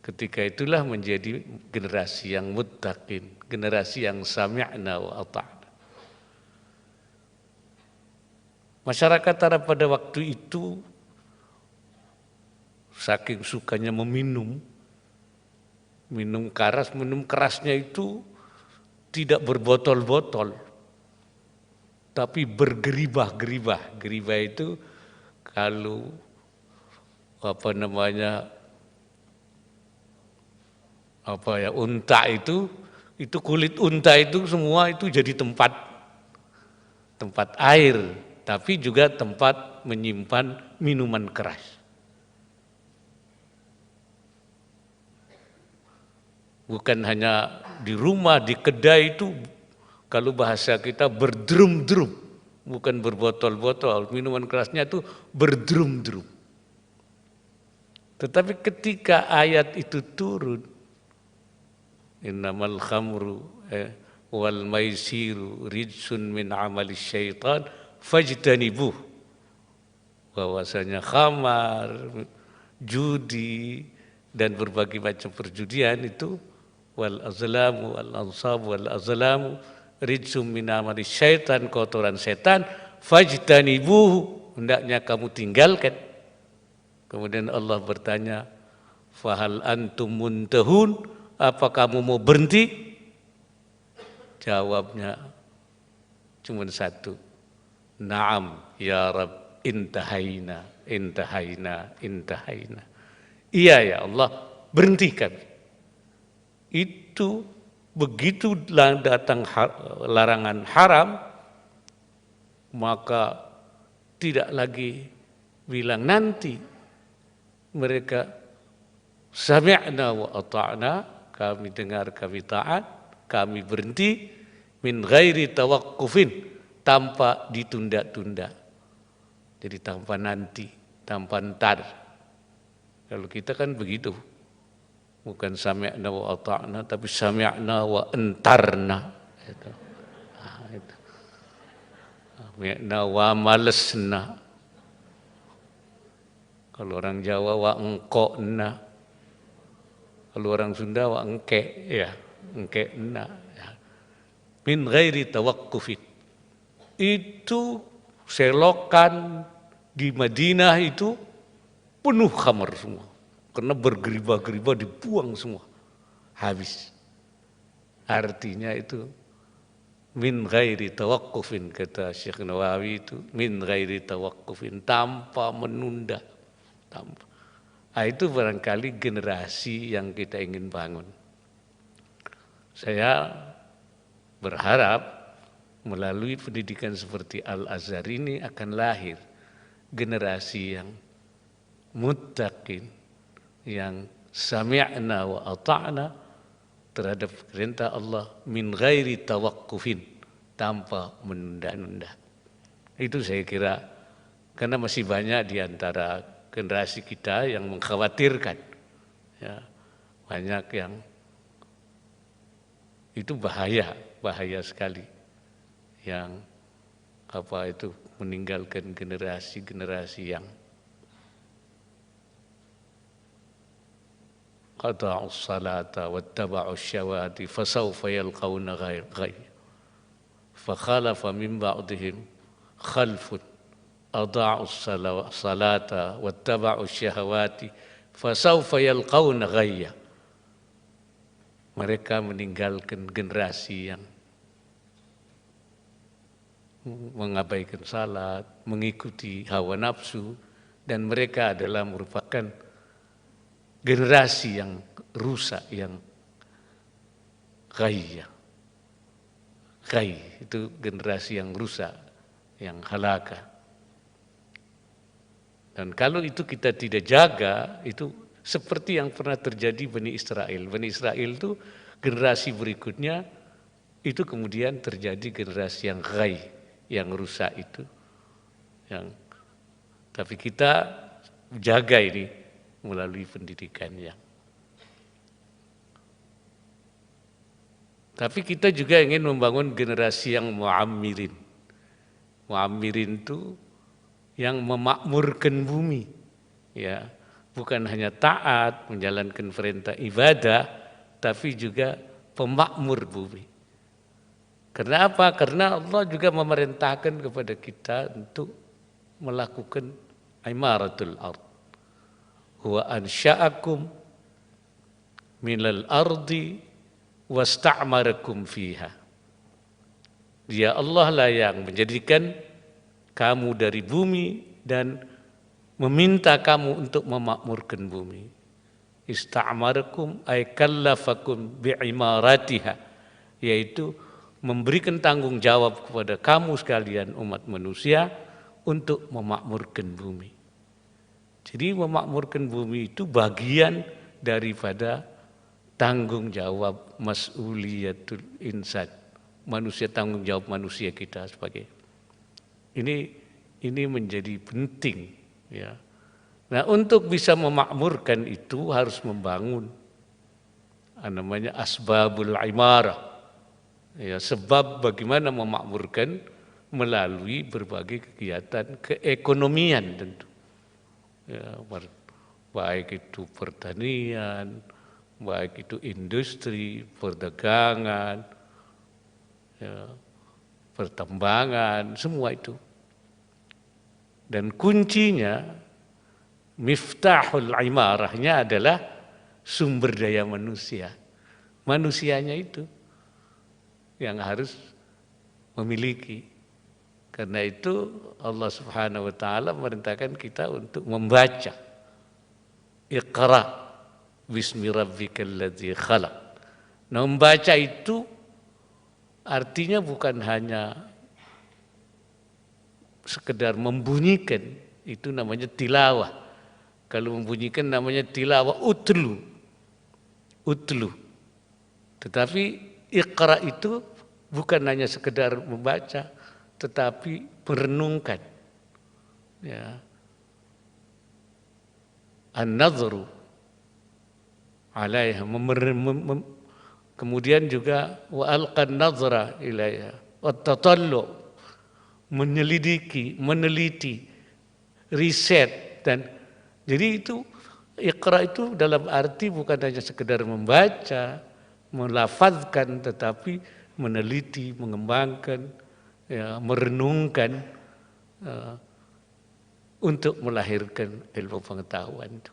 S8: Ketika itulah menjadi generasi yang muttaqin, generasi yang sami'na wa ata'na. Masyarakat Arab pada waktu itu saking sukanya minum kerasnya itu tidak berbotol-botol, tapi bergeribah-geribah. Geribah itu kalau unta itu kulit unta itu semua itu jadi tempat air, tapi juga tempat menyimpan minuman keras. Bukan hanya di rumah, di kedai itu, kalau bahasa kita berdrum-drum, bukan berbotol-botol, minuman kerasnya itu berdrum-drum. Tetapi ketika ayat itu turun, innamal khamru wal maisiru rijsun min amali syaitan fajtanibuh, bahwasanya khamar, judi dan berbagai macam perjudian itu wal azlamu wal ansab wal azlamu rijsun min amali syaitan, kotoran setan, fajtanibuh, hendaknya kamu tinggalkan. Kemudian Allah bertanya, fahal antum muntahun, apa kamu mau berhenti? Jawabnya cuma satu, na'am ya Rabb, intahaina. Iya ya Allah, berhenti kami. Itu begitu datang larangan haram, maka tidak lagi bilang nanti. Mereka sami'na wa ata'na, kami dengar, kami taat, kami berhenti, min ghairi tawaqqufin, tanpa ditunda-tunda. Jadi tanpa nanti, tanpa ntar. Kalau kita kan begitu. Bukan sami'na wa ata'na, tapi sami'na wa entarna. Sami'na wa malesna. Kalau orang Jawa wa engkokna. Kalau orang Sunda wa engke, ya, engkekna. Ya. Min ghairi tawaqqufin. Itu selokan di Madinah itu penuh khamar semua. Karena bergeribah-geribah dibuang semua. Habis. Artinya itu min ghairi tawaqqufin, kata Syekh Nawawi itu, min ghairi tawaqqufin, tanpa menunda. Itu barangkali generasi yang kita ingin bangun. Saya berharap melalui pendidikan seperti Al-Azhar ini akan lahir generasi yang muttaqin, yang sami'na wa ata'na terhadap perintah Allah min ghairi tawaqqufin, tanpa menunda-nunda. Itu saya kira, karena masih banyak di antara generasi kita yang mengkhawatirkan, ya, banyak yang itu bahaya sekali, yang meninggalkan generasi yang qata'us salata wattaba'us syawati fasawfa yalqawna ghayya fa khalafa min ba'dihim khalfun adha'us salata wattaba'us syahawati fasawfa yalqawna ghayya. Mereka meninggalkan generasi yang mengabaikan salat, mengikuti hawa nafsu, dan mereka adalah merupakan generasi yang rusak, yang ghayya. Ghayy itu generasi yang rusak, yang halaka. Dan kalau itu kita tidak jaga, itu seperti yang pernah terjadi Bani Israel. Bani Israel itu generasi berikutnya, itu kemudian terjadi generasi yang ghayy, yang rusak itu. Tapi kita jaga ini melalui pendidikan yang. Tapi kita juga ingin membangun generasi yang mu'ammirin, Mu'ammirin itu yang memakmurkan bumi, ya, bukan hanya taat menjalankan perintah ibadah, tapi juga pemakmur bumi. Karena apa? Karena Allah juga memerintahkan kepada kita untuk melakukan imaratul ard. Huwa ansha'akum minal ardi wasta'marakum fiha. Dia Allah lah yang menjadikan kamu dari bumi dan meminta kamu untuk memakmurkan bumi. Ista'marakum ay kallafakum bi'imaratiha, yaitu memberikan tanggung jawab kepada kamu sekalian umat manusia untuk memakmurkan bumi. Jadi memakmurkan bumi itu bagian daripada tanggung jawab mas'uliyatul insan, manusia, tanggung jawab manusia kita sebagai ini menjadi penting, ya. Nah, untuk bisa memakmurkan itu harus membangun namanya asbabul imarah. Ya, sebab bagaimana memakmurkan melalui berbagai kegiatan keekonomian tentu. Ya, baik itu pertanian, baik itu industri, perdagangan, ya, pertambangan, semua itu. Dan kuncinya, miftahul imarahnya adalah sumber daya manusia. Manusianya itu yang harus memiliki. Karena itu Allah Subhanahu wa taala memerintahkan kita untuk membaca. Iqra bismi rabbikal ladzi khalaq. Nah, membaca itu artinya bukan hanya sekedar membunyikan, itu namanya tilawah. Kalau membunyikan namanya tilawah utlu. Tetapi iqra itu bukan hanya sekedar membaca, tetapi merenungkan. Ya. An-nadhru alaiha, kemudian juga wa alqan nadhra ilaiha wa tatallu, menyelidiki, meneliti, riset, dan jadi itu iqra itu dalam arti bukan hanya sekedar membaca, melafazkan, tetapi meneliti, mengembangkan, ya, merenungkan, untuk melahirkan ilmu pengetahuan itu.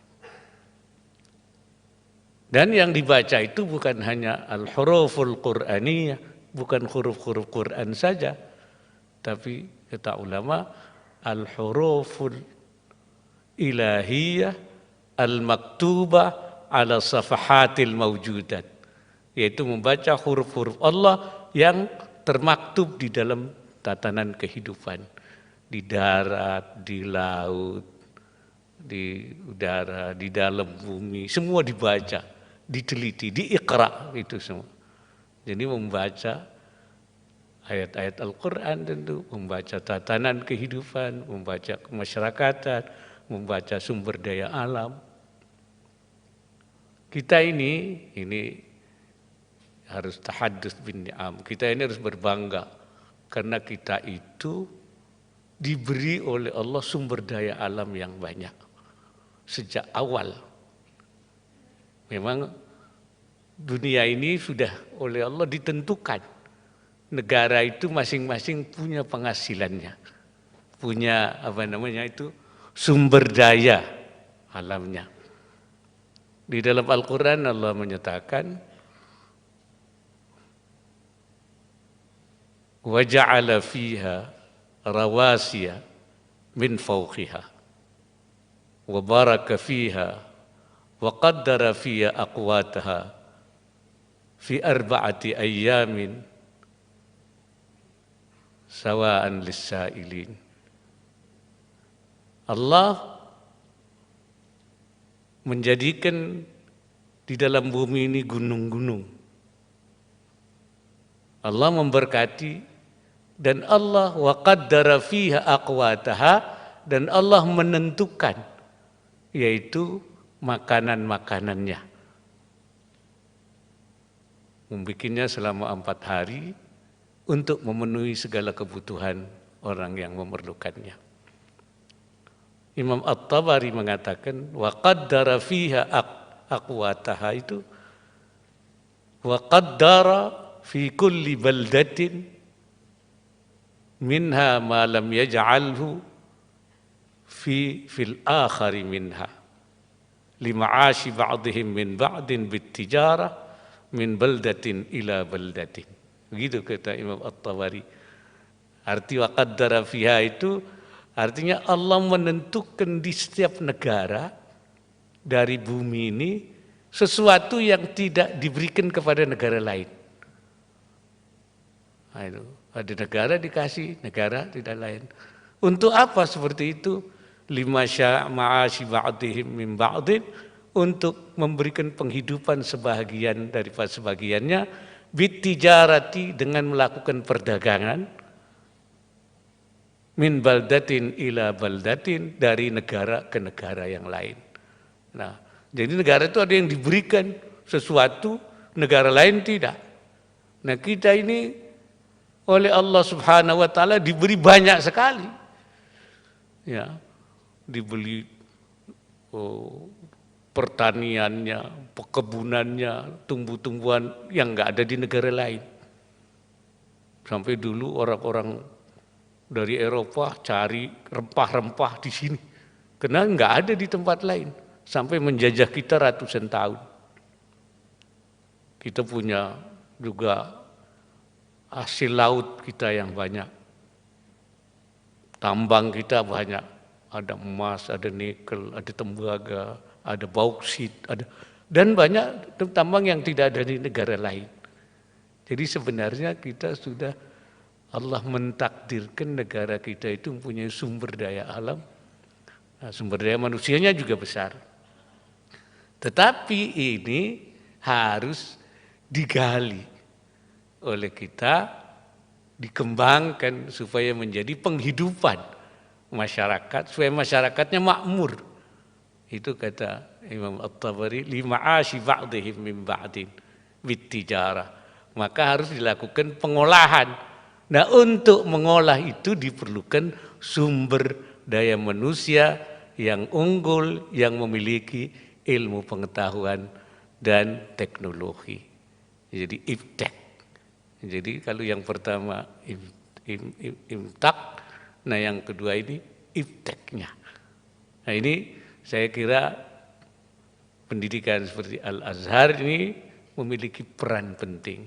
S8: Dan yang dibaca itu bukan hanya al-huruful Qur'aniyah, bukan huruf-huruf Quran saja, tapi kata ulama al-huruful ilahiyah al-maktubah ala safahatil mawjudat, yaitu membaca huruf-huruf Allah yang termaktub di dalam tatanan kehidupan, di darat, di laut, di udara, di dalam bumi, semua dibaca, diteliti, diiqra itu semua. Jadi membaca ayat-ayat Al-Quran tentu, membaca tatanan kehidupan, membaca kemasyarakatan, membaca sumber daya alam. Kita ini harus tahaddus bin ni'am. Kita ini harus berbangga karena kita itu diberi oleh Allah sumber daya alam yang banyak sejak awal. Memang dunia ini sudah oleh Allah ditentukan. Negara itu masing-masing punya penghasilannya, punya sumber daya alamnya. Di dalam Al-Quran Allah menyatakan, wa ja'ala fiha rawasiya min fawqiha wa baraka fiha wa qaddara fiha aqwataha fi arba'ati ayyamin sawa'an lis-sa'ilin. Allah menjadikan di dalam bumi ini gunung-gunung. Allah memberkati, dan Allah wa qaddara fiha aqwataha, dan Allah menentukan, yaitu makanan-makanannya. Membikinnya selama 4 hari untuk memenuhi segala kebutuhan orang yang memerlukannya. Imam At-Tabari mengatakan wa qaddara fiha aqwataha itu wa qaddara fi kulli baldatin minha ma lam yaj'alhu fil akhari minha lima'ashi ba'dihim min ba'din bittijarah min baldatin ila baldatin. Begitu kata Imam At-Tabari. Arti wa qaddara fiha itu artinya Allah menentukan di setiap negara dari bumi ini sesuatu yang tidak diberikan kepada negara lain. Nah, itu. Ada negara dikasih, negara tidak lain. Untuk apa seperti itu? Lima ma'ashi ba'dihim min ba'din, untuk memberikan penghidupan sebahagian daripada sebagiannya, bittijarati, dengan melakukan perdagangan, min baldatin ila baldatin, dari negara ke negara yang lain. Nah, jadi negara itu ada yang diberikan sesuatu, negara lain tidak. Nah, kita ini oleh Allah Subhanahu wa taala diberi banyak sekali. Ya, dibeli pertaniannya, perkebunannya, tumbuh-tumbuhan yang enggak ada di negara lain. Sampai dulu orang-orang dari Eropa cari rempah-rempah di sini, karena enggak ada di tempat lain, sampai menjajah kita ratusan tahun. Kita punya juga hasil laut kita yang banyak, tambang kita banyak, ada emas, ada nikel, ada tembaga, ada bauksit, dan banyak tambang yang tidak ada di negara lain. Jadi sebenarnya kita sudah, Allah mentakdirkan negara kita itu mempunyai sumber daya alam, nah, sumber daya manusianya juga besar. Tetapi ini harus digali oleh kita, dikembangkan supaya menjadi penghidupan masyarakat, supaya masyarakatnya makmur. Itu kata Imam At-Tabari, lima'ashi ba'dihim min ba'din bittijarah. Maka harus dilakukan pengolahan. Nah, untuk mengolah itu diperlukan sumber daya manusia yang unggul, yang memiliki ilmu pengetahuan dan teknologi. Jadi iptek. Jadi kalau yang pertama imtak, nah yang kedua ini ipteknya. Nah ini saya kira pendidikan seperti Al-Azhar ini memiliki peran penting.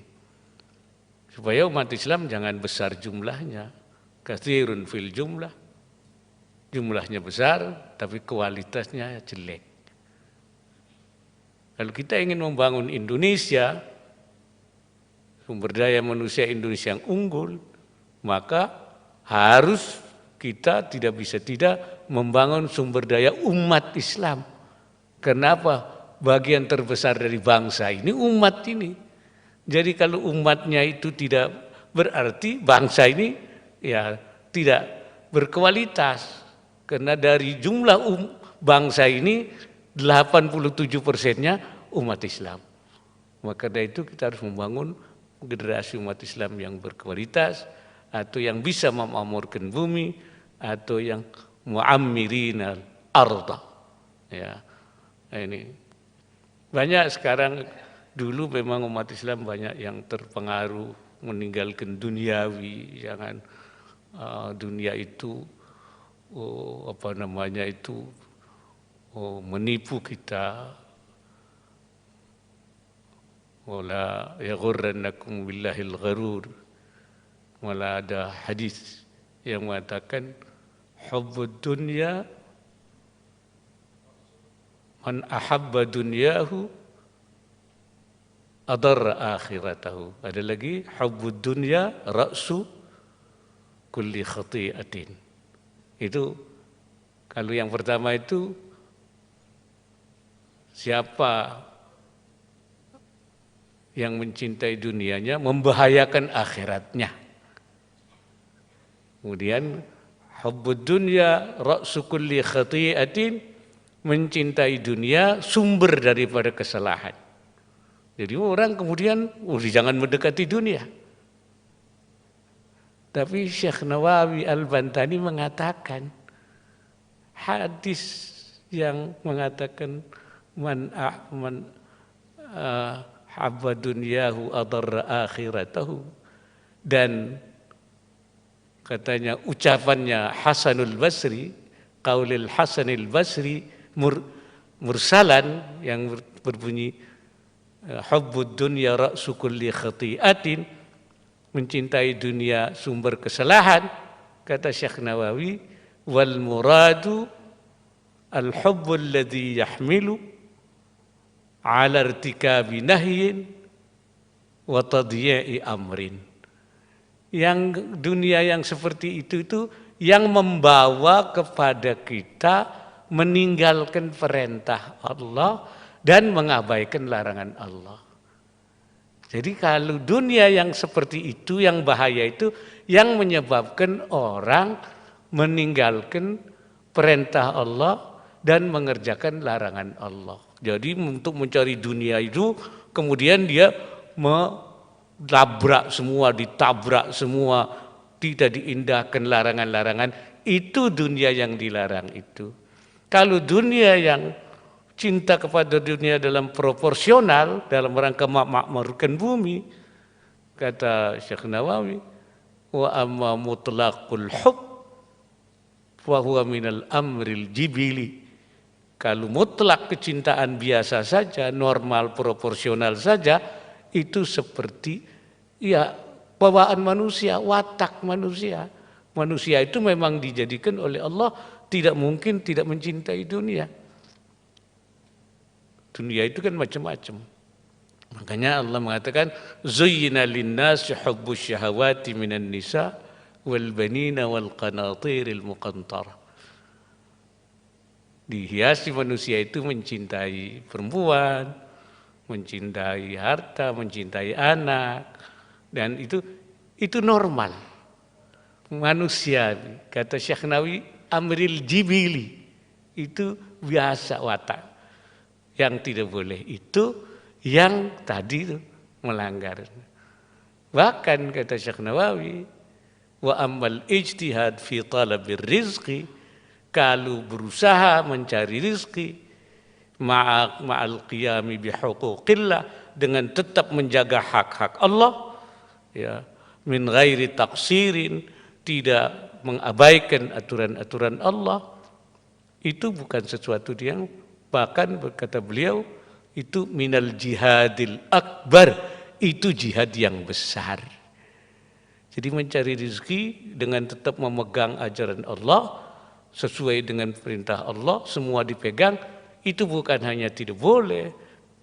S8: Supaya umat Islam jangan besar jumlahnya, katsirun fil jumlah. Jumlahnya besar tapi kualitasnya jelek. Kalau kita ingin membangun Indonesia, sumber daya manusia Indonesia yang unggul, maka harus kita tidak bisa tidak membangun sumber daya umat Islam. Kenapa? Bagian terbesar dari bangsa ini umat ini. Jadi kalau umatnya itu tidak, berarti bangsa ini ya tidak berkualitas. Karena dari jumlah bangsa ini 87%-nya umat Islam. Maka dari itu kita harus membangun generasi umat Islam yang berkualitas, atau yang bisa memakmurkan bumi, atau yang mu'ammirinal arda. Ya, ini banyak sekarang. Dulu memang umat Islam banyak yang terpengaruh meninggalkan duniawi, jangan dunia itu menipu kita. Wala yaghurrannakum billahil gharur. Wala ada hadis yang mengatakan hubbud dunya, man ahabba dunyahu adarra akhiratahu. Ada lagi hubbud dunya ra'su kulli khati'atin. Itu kalau yang pertama itu siapa yang mencintai dunianya membahayakan akhiratnya. Kemudian hubbud dunya ra'su kulli khati'atin, mencintai dunia sumber daripada kesalahan. Jadi orang kemudian jangan mendekati dunia. Tapi Syekh Nawawi Al-Bantani mengatakan hadis yang mengatakan man habba dunyahu adarra akhiratahu, dan katanya ucapannya Hasanul Basri, qaulil Hasanil Basri mursalan yang berbunyi hubbud dunya ra'su kulli khati'atin, mencintai dunia sumber kesalahan. Kata Syekh Nawawi, wal muradu al hubbu alladhi yahmilu ala irtikabi nahyin wa tadyi'i amrin. Yang dunia yang seperti itu yang membawa kepada kita meninggalkan perintah Allah dan mengabaikan larangan Allah. Jadi kalau dunia yang seperti itu, yang bahaya itu, yang menyebabkan orang meninggalkan perintah Allah dan mengerjakan larangan Allah. Jadi untuk mencari dunia itu, kemudian dia ditabrak semua, tidak diindahkan larangan-larangan. Itu dunia yang dilarang itu. Kalau dunia yang cinta kepada dunia dalam proporsional, dalam rangka memakmurkan bumi, kata Syekh Nawawi, wa amma mutlaqul hub wa huwa minal amril jibili. Kalau mutlak kecintaan biasa saja, normal, proporsional saja, itu seperti ya bawaan manusia, watak manusia. Manusia itu memang dijadikan oleh Allah tidak mungkin tidak mencintai dunia. Dunia itu kan macam-macam. Makanya Allah mengatakan zuyyina lin-nasi hubbus syahawati minan nisa wal banina wal qanatiril muqantarah. Dihiasi manusia itu mencintai perempuan, mencintai harta, mencintai anak, dan itu normal. Manusia, kata Syekh Nawawi, amril jibili, itu biasa watak. Yang tidak boleh itu yang tadi itu melanggar. Bahkan kata Syekh Nawawi, wa ammal ijtihad fi talabir rizqi, kalau berusaha mencari rizki ma'al qiyami bihuquqillah, dengan tetap menjaga hak-hak Allah, ya, min ghairi taqsirin, tidak mengabaikan aturan-aturan Allah, itu bukan sesuatu yang, bahkan berkata beliau, itu minal jihadil akbar, itu jihad yang besar. Jadi mencari rezeki dengan tetap memegang ajaran Allah, sesuai dengan perintah Allah, semua dipegang, itu bukan hanya tidak boleh,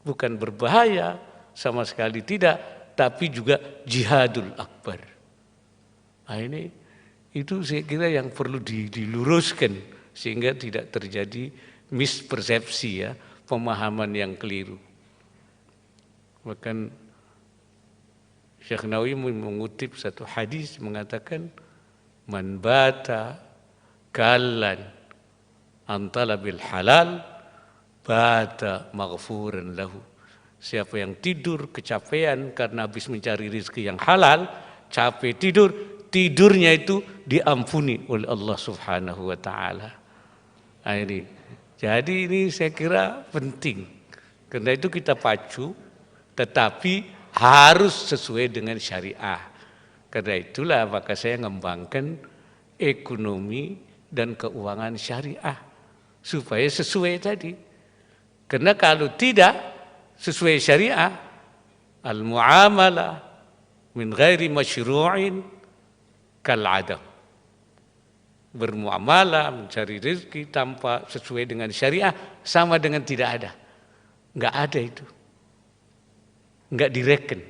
S8: bukan berbahaya, sama sekali tidak, tapi juga jihadul akbar. Nah ini, itu saya kira yang perlu diluruskan, sehingga tidak terjadi mispersepsi, ya, pemahaman yang keliru. Bahkan Syekh Nawawi mengutip satu hadis mengatakan, man bata kallan antala bil halal bata maghfuran lahu. Siapa yang tidur kecapean karena habis mencari rezeki yang halal, capek tidur, tidurnya itu diampuni oleh Allah Subhanahu wa taala. Jadi ini saya kira penting. Karena itu kita pacu, tetapi harus sesuai dengan syariah. Karena itulah maka saya mengembangkan ekonomi dan keuangan syariah supaya sesuai tadi. Karena kalau tidak sesuai syariah, al-muamalah min ghairi masyru'in kal-adam. Bermuamalah, mencari rezeki tanpa sesuai dengan syariah sama dengan tidak ada. Enggak ada itu. Enggak direken.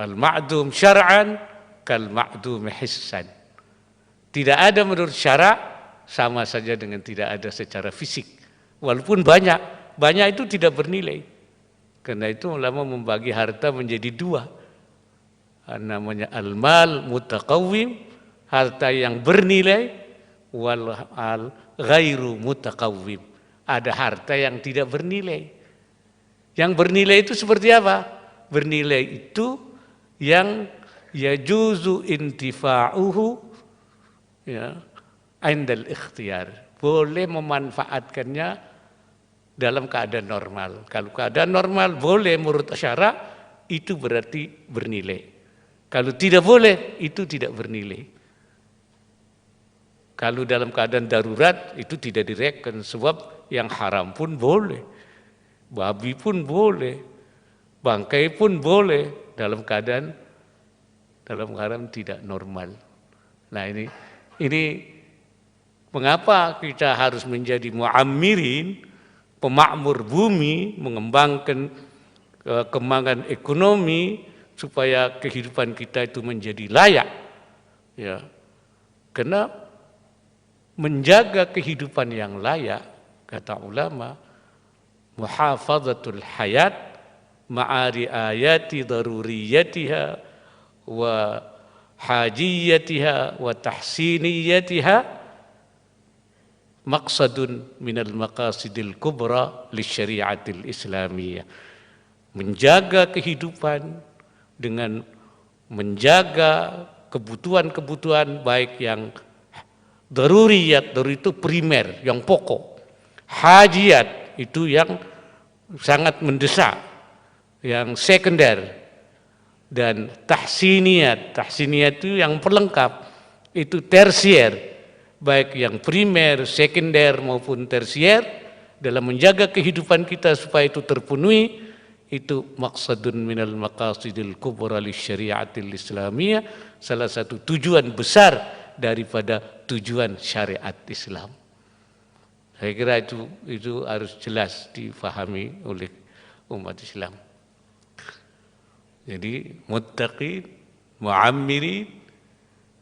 S8: Al-ma'dum syar'an kal-ma'dum hissan. Tidak ada menurut syarak sama saja dengan tidak ada secara fisik. Walaupun banyak itu tidak bernilai. Karena itu ulama membagi harta menjadi dua. Namanya al-mal mutaqawwim, harta yang bernilai, wal ghairu mutaqawwim, ada harta yang tidak bernilai. Yang bernilai itu seperti apa? Bernilai itu yang yajuzu intifa'uhu ya indal ikhtiyar. Boleh memanfaatkannya dalam keadaan normal. Kalau keadaan normal boleh menurut syara, itu berarti bernilai. Kalau tidak boleh, itu tidak bernilai. Kalau dalam keadaan darurat, itu tidak direken. Sebab yang haram pun boleh. Babi pun boleh. Bangkai pun boleh. Dalam keadaan tidak normal. Nah ini mengapa kita harus menjadi muammirin, pemakmur bumi, mengembangkan kembangan ekonomi supaya kehidupan kita itu menjadi layak. Ya. Karena menjaga kehidupan yang layak, kata ulama, muhafadzatul hayat ma'ari ayati daruriyatiha wa hajiyatiha wa tahsiniyatiha maqsadun minal maqasidil kubra lisyariatil islamiyah. Menjaga kehidupan dengan menjaga kebutuhan-kebutuhan baik yang daruriyat, daruri itu primer, yang pokok. Hajiyat itu yang sangat mendesak, yang sekunder. Dan tahsiniyat itu yang pelengkap, itu tersier. Baik yang primer, sekunder maupun tersier, dalam menjaga kehidupan kita supaya itu terpenuhi, itu maqsadun minal maqasidil kubra lisyariatil islamiyah, salah satu tujuan besar daripada tujuan syariat Islam. Saya kira itu harus jelas difahami oleh umat Islam. Jadi muttaqin, muammirin,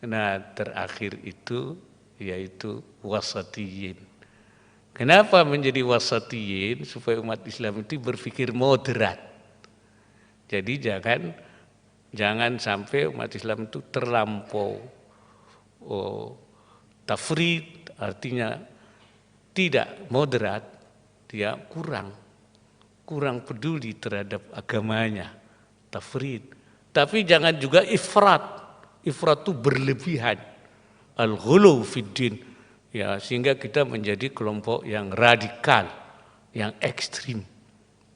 S8: nah terakhir itu yaitu wasatiyin. Kenapa menjadi wasatiyin? Supaya umat Islam itu berpikir moderat. Jadi jangan sampai umat Islam itu terlampau tafrid, artinya tidak moderat, dia kurang peduli terhadap agamanya, tafrid. Tapi jangan juga ifrat itu berlebihan, al-ghulu fid din. Ya, sehingga kita menjadi kelompok yang radikal, yang ekstrim.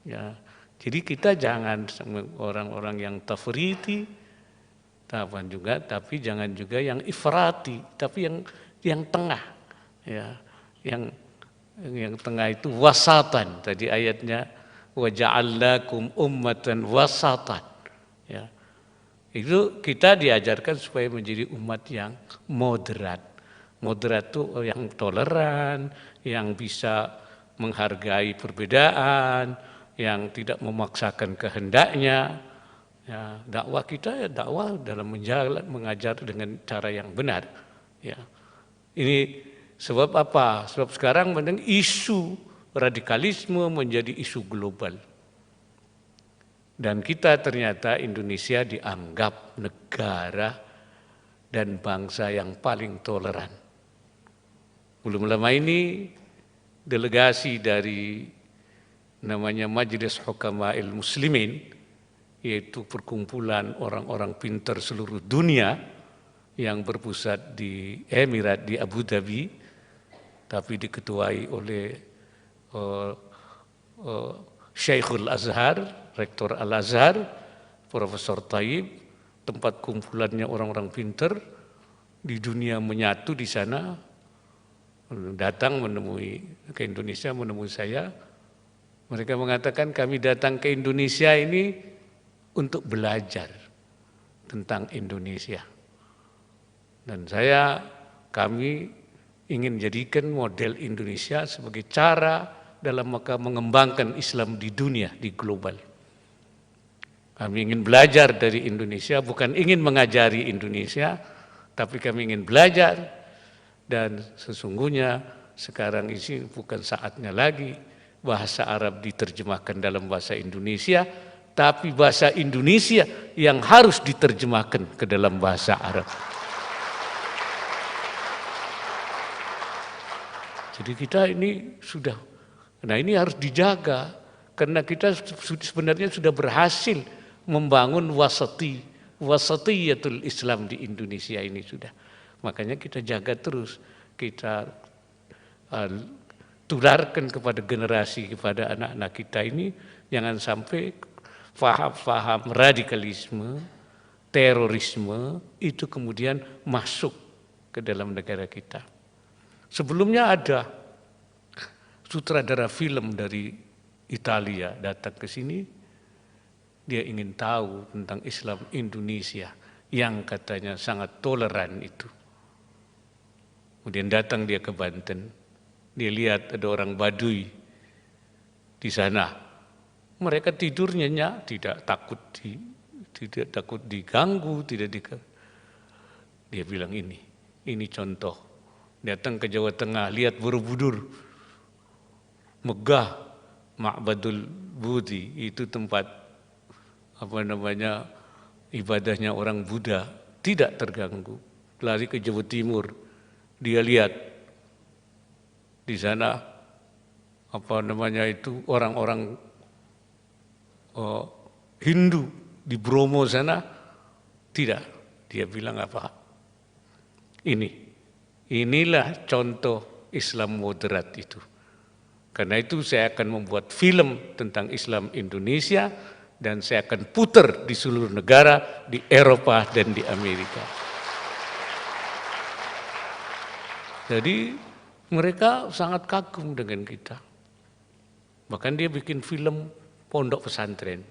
S8: Ya, jadi kita jangan orang-orang yang tafriti, tapi jangan juga yang ifrati, tapi yang tengah. Ya, yang tengah itu wasatan. Tadi ayatnya wa ja'alnakum ummatan wasatan. Ya, itu kita diajarkan supaya menjadi umat yang moderat. Moderat itu yang toleran, yang bisa menghargai perbedaan, yang tidak memaksakan kehendaknya. Ya, dakwah kita ya dakwah dalam mengajar dengan cara yang benar. Ya. Ini sebab apa? Sebab sekarang isu radikalisme menjadi isu global. Dan kita ternyata Indonesia dianggap negara dan bangsa yang paling toleran. Belum lama ini delegasi dari namanya Majelis Hukama'il Muslimin, yaitu perkumpulan orang-orang pintar seluruh dunia yang berpusat di Emirat, di Abu Dhabi, tapi diketuai oleh Syekhul Azhar, Rektor Al-Azhar, Profesor Taib, tempat kumpulannya orang-orang pintar di dunia menyatu di sana. Datang ke Indonesia menemui saya. Mereka mengatakan kami datang ke Indonesia ini untuk belajar tentang Indonesia. Dan kami ingin jadikan model Indonesia sebagai cara dalam mengembangkan Islam di dunia, di global. Kami ingin belajar dari Indonesia, bukan ingin mengajari Indonesia, tapi kami ingin belajar. Dan sesungguhnya sekarang ini bukan saatnya lagi bahasa Arab diterjemahkan dalam bahasa Indonesia, tapi bahasa Indonesia yang harus diterjemahkan ke dalam bahasa Arab. Jadi kita ini ini harus dijaga, karena kita sebenarnya sudah berhasil membangun wasati wasatiyatul Islam di Indonesia ini sudah. Makanya kita jaga terus, kita tularkan kepada generasi, kepada anak-anak kita ini, jangan sampai faham-faham radikalisme, terorisme itu kemudian masuk ke dalam negara kita. Sebelumnya ada sutradara film dari Italia datang ke sini, dia ingin tahu tentang Islam Indonesia yang katanya sangat toleran itu. Kemudian datang dia ke Banten, dia lihat ada orang Baduy di sana. Mereka tidur nyenyak, tidak takut diganggu, dia bilang ini contoh. Datang ke Jawa Tengah, lihat Borobudur, megah, Ma'badul Budi, itu tempat ibadahnya orang Buddha, tidak terganggu. Lari ke Jawa Timur, dia lihat di sana orang-orang Hindu di Bromo sana, tidak. Dia bilang apa? Inilah contoh Islam moderat itu. Karena itu saya akan membuat film tentang Islam Indonesia dan saya akan putar di seluruh negara, di Eropa dan di Amerika. Jadi mereka sangat kagum dengan kita. Bahkan dia bikin film pondok pesantren.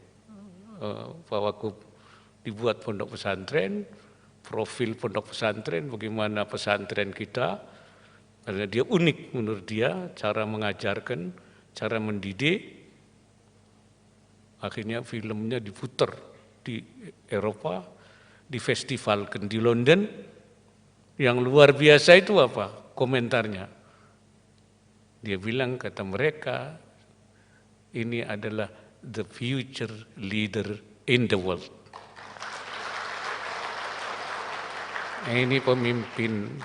S8: Pak Wakub dibuat pondok pesantren, profil pondok pesantren, bagaimana pesantren kita, karena dia unik menurut dia, cara mengajarkan, cara mendidik. Akhirnya filmnya diputar di Eropa, difestivalkan di London. Yang luar biasa itu apa? Komentarnya. Dia bilang, kata mereka, ini adalah the future leader in the world. Ini pemimpin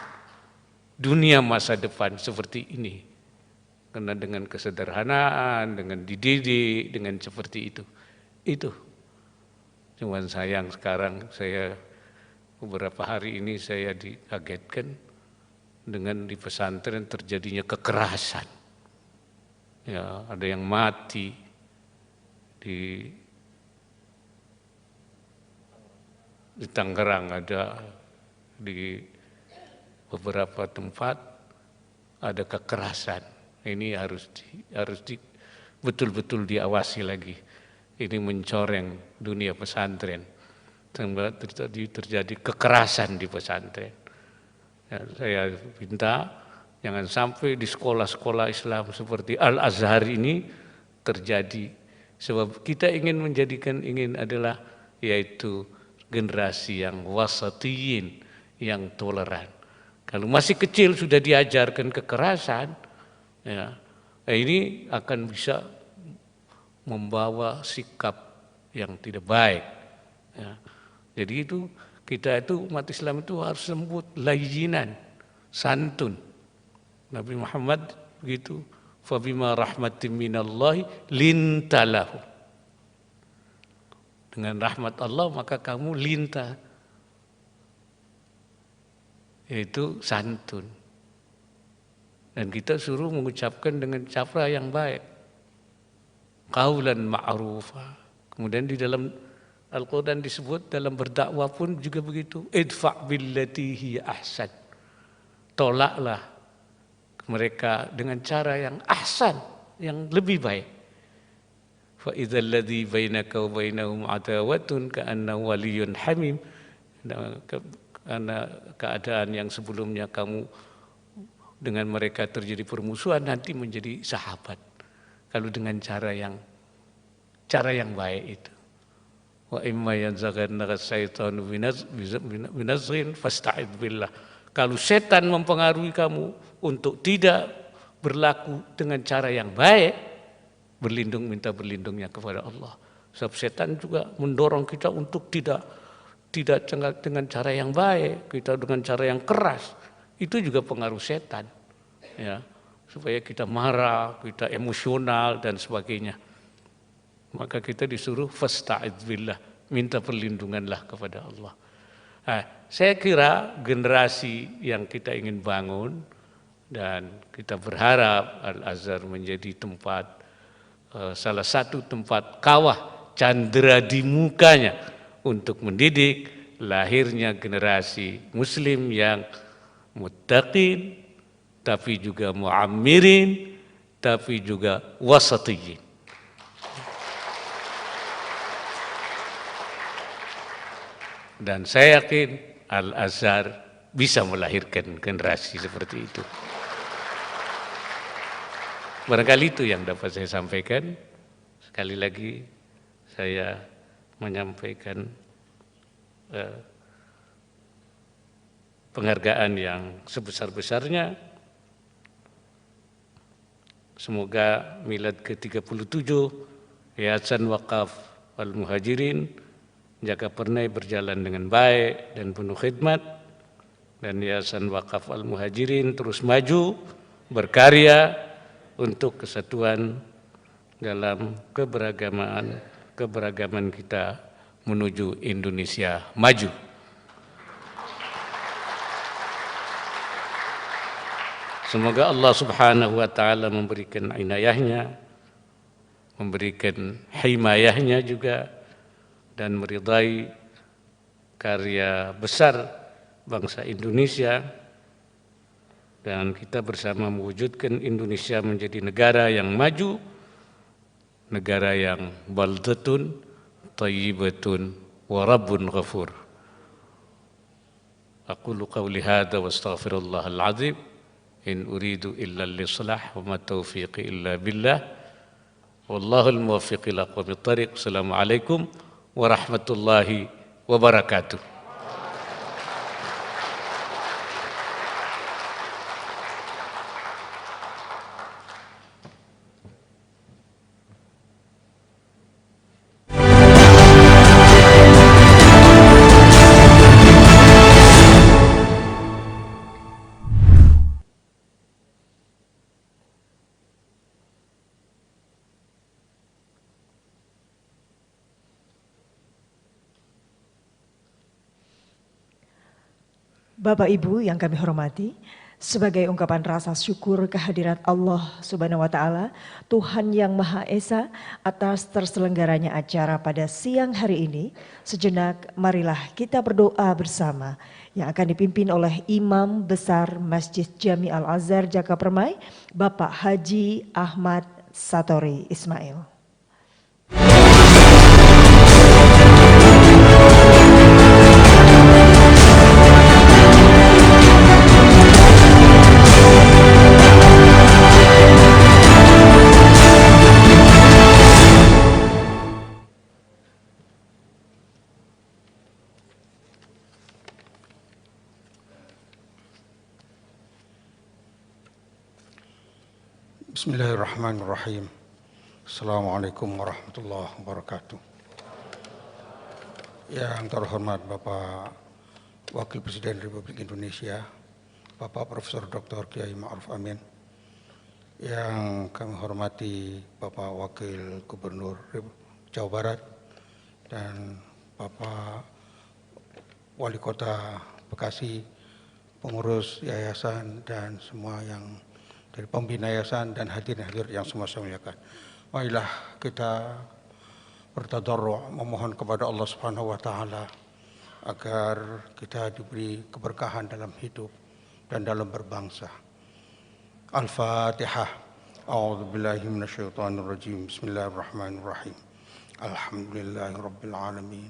S8: dunia masa depan seperti ini. Karena dengan kesederhanaan, dengan dididik, dengan seperti itu. Itu. Cuman sayang sekarang beberapa hari ini saya dikagetkan dengan di pesantren terjadinya kekerasan. Ya, ada yang mati di Tangerang, ada di beberapa tempat ada kekerasan. Ini harus betul-betul diawasi lagi. Ini mencoreng dunia pesantren. Terjadi kekerasan di pesantren. Ya, saya minta jangan sampai di sekolah-sekolah Islam seperti Al-Azhar ini terjadi. Sebab kita ingin adalah yaitu generasi yang wasatiyin, yang toleran. Kalau masih kecil sudah diajarkan kekerasan, ya, ini akan bisa membawa sikap yang tidak baik. Ya. Jadi kita umat Islam itu harus lembut, layyinan, santun. Nabi Muhammad begitu, fabima rahmatin minallahi lintalahu. Dengan rahmat Allah maka kamu linta, yaitu santun. Dan kita suruh mengucapkan dengan cara yang baik, qaulan ma'rufa. Kemudian di dalam Al-Quran disebut dalam berdakwah pun juga begitu, idfa' billati hiya ahsan. Tolaklah mereka dengan cara yang ahsan, yang lebih baik. Fa idzal ladzi bainaka wa bainahum adawatun ka'annahu waliyyun hamim. Karena keadaan yang sebelumnya kamu dengan mereka terjadi permusuhan, nanti menjadi sahabat. Kalau dengan cara yang baik itu. Wa imma yanzaghannaka syaitanu binazghin fasta'id billah. Kalau setan mempengaruhi kamu untuk tidak berlaku dengan cara yang baik, minta berlindungnya kepada Allah. Sebab setan juga mendorong kita untuk tidak dengan cara yang baik, kita dengan cara yang keras. Itu juga pengaruh setan. Ya, supaya kita marah, kita emosional dan sebagainya. Maka kita disuruh fasta'idz billah, minta perlindunganlah kepada Allah. Nah, saya kira generasi yang kita ingin bangun dan kita berharap Al-Azhar menjadi tempat salah satu tempat kawah candera di mukanya untuk mendidik lahirnya generasi muslim yang muttaqin, tapi juga muammirin, tapi juga wasatiyin. Dan saya yakin Al-Azhar bisa melahirkan generasi seperti itu. Barangkali itu yang dapat saya sampaikan. Sekali lagi saya menyampaikan penghargaan yang sebesar-besarnya. Semoga milad ke-37 Yayasan Wakaf Al-Muhajirin Jakapermai berjalan dengan baik dan penuh khidmat, dan Yayasan Wakaf Al-Muhajirin terus maju berkarya untuk kesatuan dalam keberagaman kita menuju Indonesia maju. Semoga Allah Subhanahu wa taala memberikan inayahnya, memberikan himayahnya juga, dan meridai karya besar bangsa Indonesia, dan kita bersama mewujudkan Indonesia menjadi negara yang maju, negara yang baldatun thayyibatun wa rabbun ghafur. Aqulu qawli hadha wa astaghfirullahal azim. In uridu illa al-islah wa ma taufiqi illa billah. Wallahul muwaffiq ila aqwamit thariq. Assalamualaikum warahmatullahi wabarakatuh.
S2: Bapak Ibu yang kami hormati, sebagai ungkapan rasa syukur kehadirat Allah Subhanahu wa taala, Tuhan yang Maha Esa, atas terselenggaranya acara pada siang hari ini, sejenak marilah kita berdoa bersama yang akan dipimpin oleh Imam Besar Masjid Jami Al-Azhar Jakapermai, Bapak Haji Ahmad Satori Ismail.
S9: Bismillahirrahmanirrahim. Assalamualaikum warahmatullahi wabarakatuh. Yang terhormat Bapak Wakil Presiden Republik Indonesia, Bapak Profesor Dr. Kiai Ma'ruf Amin. Yang kami hormati Bapak Wakil Gubernur Jawa Barat dan Bapak Wali Kota Bekasi, pengurus yayasan dan semua yang dari pembina yayasan dan hadirin yang semua saya muliakan. Marilah kita bertadarru' memohon kepada Allah Subhanahu wa taala agar kita diberi keberkahan dalam hidup dan dalam berbangsa. Al-Fatihah. A'udzubillahi minasyaitonir rajim. Bismillahirrahmanirrahim. Alhamdulillahirabbil alamin.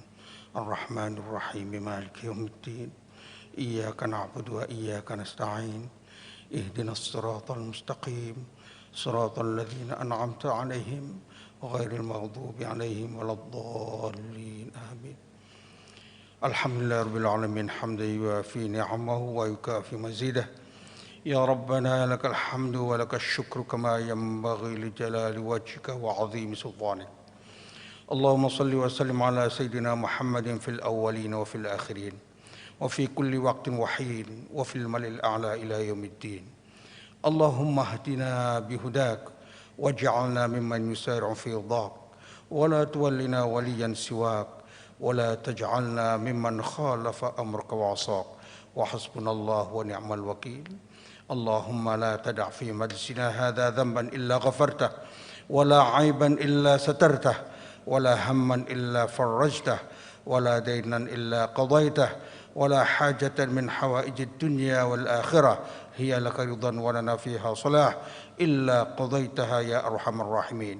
S9: Arrahmanir rahim. Maliki yaumiddin. Iyyaka na'budu wa iyyaka nasta'in. اهدنا الصراط المستقيم صراط الذين أنعمت عليهم غير المغضوب عليهم ولا الضالين آمين. الحمد لله رب العالمين حمدا يوافي نعمه ويكافي مزيده. يا ربنا لك الحمد ولك الشكر كما ينبغي لجلال وجهك وعظيم سلطانك. اللهم صل وسلم على سيدنا محمد في الأولين وفي الآخرين وفي كل وقت وحين وفي الملأ الأعلى إلى يوم الدين. اللهم اهدنا بهداك واجعلنا ممن يسارع في رضاك ولا تولنا وليا سواك ولا تجعلنا ممن خالف أمرك وعصاك وحسبنا الله ونعم الوكيل. اللهم لا تدع في مجلسنا هذا ذنبا إلا غفرته ولا عيبا إلا سترته ولا هما إلا فرجته ولا دينا إلا قضيته ولا حاجة من حوائج الدنيا والآخرة هي لك رضا ولنا فيها صلاح إلا قضيتها يا أرحم الراحمين.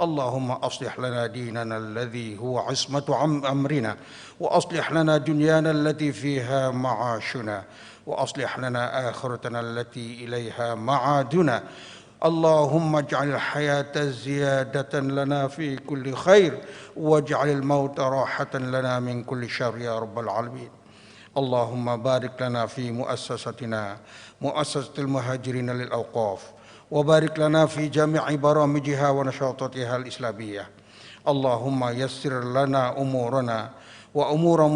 S9: اللهم أصلح لنا ديننا الذي هو عصمة أمرنا وأصلح لنا دنيانا التي فيها معاشنا وأصلح لنا آخرتنا التي إليها معادنا. اللهم اجعل الحياة زيادة لنا في كل خير واجعل الموت راحة لنا من كل شر يا رب العالمين. اللهم بارك لنا في مؤسستنا مؤسسة المهاجرين للأوقاف وبارك لنا في جميع برامجها ونشاطاتها الإسلامية. اللهم يسر لنا أمورنا وأمور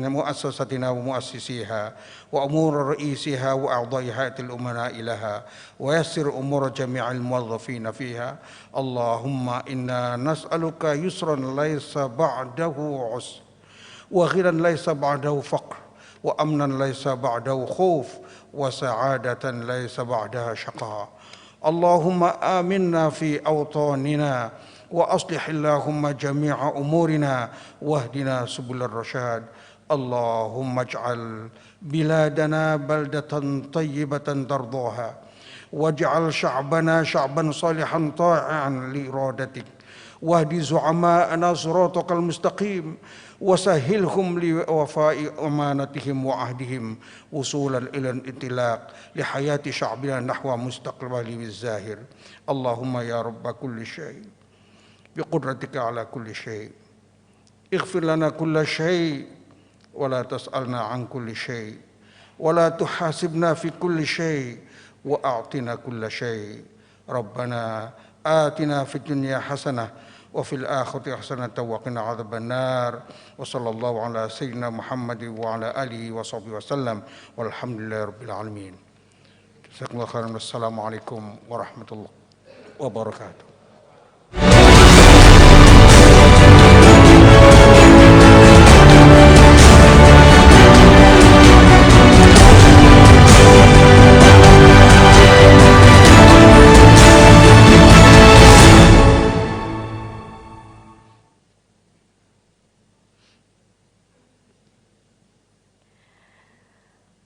S9: مؤسستنا ومؤسسيها وأمور رئيسها وأعضاء هيئة الأمناء لها ويسر أمور جميع الموظفين فيها. اللهم إنا نسألك يسرا ليس بعده عسر وغنى ليس بعده فقر وأمنا ليس بعده خوف وسعادة ليس بعدها شقاء. اللهم آمنا في أوطاننا وأصلح اللهم جميع أمورنا واهدنا سبل الرشاد. اللهم اجعل بلادنا بلدة طيبة ترضاها واجعل شعبنا شعبا صالحا طائعا لإرادتك واهد زعماءنا صراطك المستقيم وسهلهم لوفاء أمانتهم وعهدهم وصولا إلى الانطلاق لحياة شعبنا نحو مستقبله الزاهر. اللهم يا رب كل شيء بقدرتك على كل شيء اغفر لنا كل شيء ولا تسألنا عن كل شيء ولا تحاسبنا في كل شيء وأعطنا كل شيء. ربنا آتنا في الدنيا حسنة وفي الآخرة حسنة وقنا عذاب النار. وصلى الله على سيدنا محمد وعلى آله وصحبه وسلم والحمد لله رب العالمين. جزاكم الله خيرا. السلام عليكم ورحمة الله وبركاته.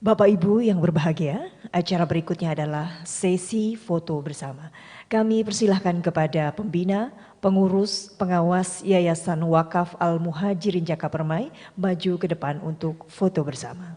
S2: Bapak Ibu yang berbahagia, acara berikutnya adalah sesi foto bersama. Kami persilahkan kepada pembina, pengurus, pengawas Yayasan Wakaf Al-Muhajirin Jaka Permai maju ke depan untuk foto bersama.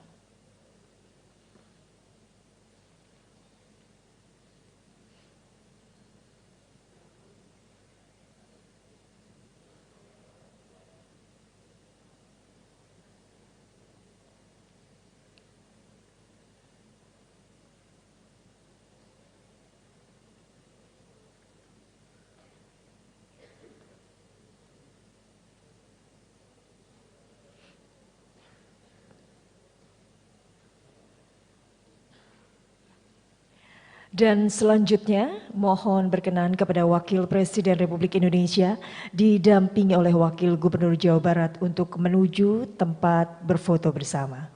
S2: Dan selanjutnya mohon berkenan kepada Wakil Presiden Republik Indonesia didampingi oleh Wakil Gubernur Jawa Barat untuk menuju tempat berfoto bersama.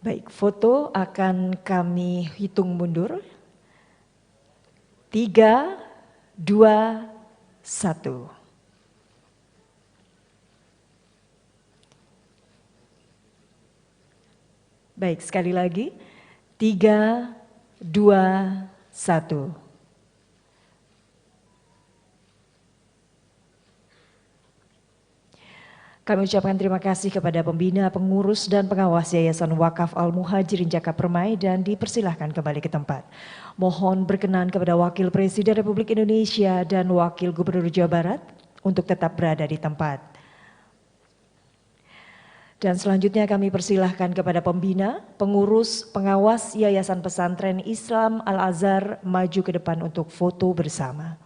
S2: Baik, foto akan kami hitung mundur. 3, 2, 1. Baik, sekali lagi. 3, 2, 1. Kami ucapkan terima kasih kepada pembina, pengurus, dan pengawas Yayasan Wakaf Al-Muhajirin Jaka Permai dan dipersilahkan kembali ke tempat. Mohon berkenan kepada Wakil Presiden Republik Indonesia dan Wakil Gubernur Jawa Barat untuk tetap berada di tempat. Dan selanjutnya kami persilahkan kepada pembina, pengurus, pengawas Yayasan Pesantren Islam Al-Azhar maju ke depan untuk foto bersama.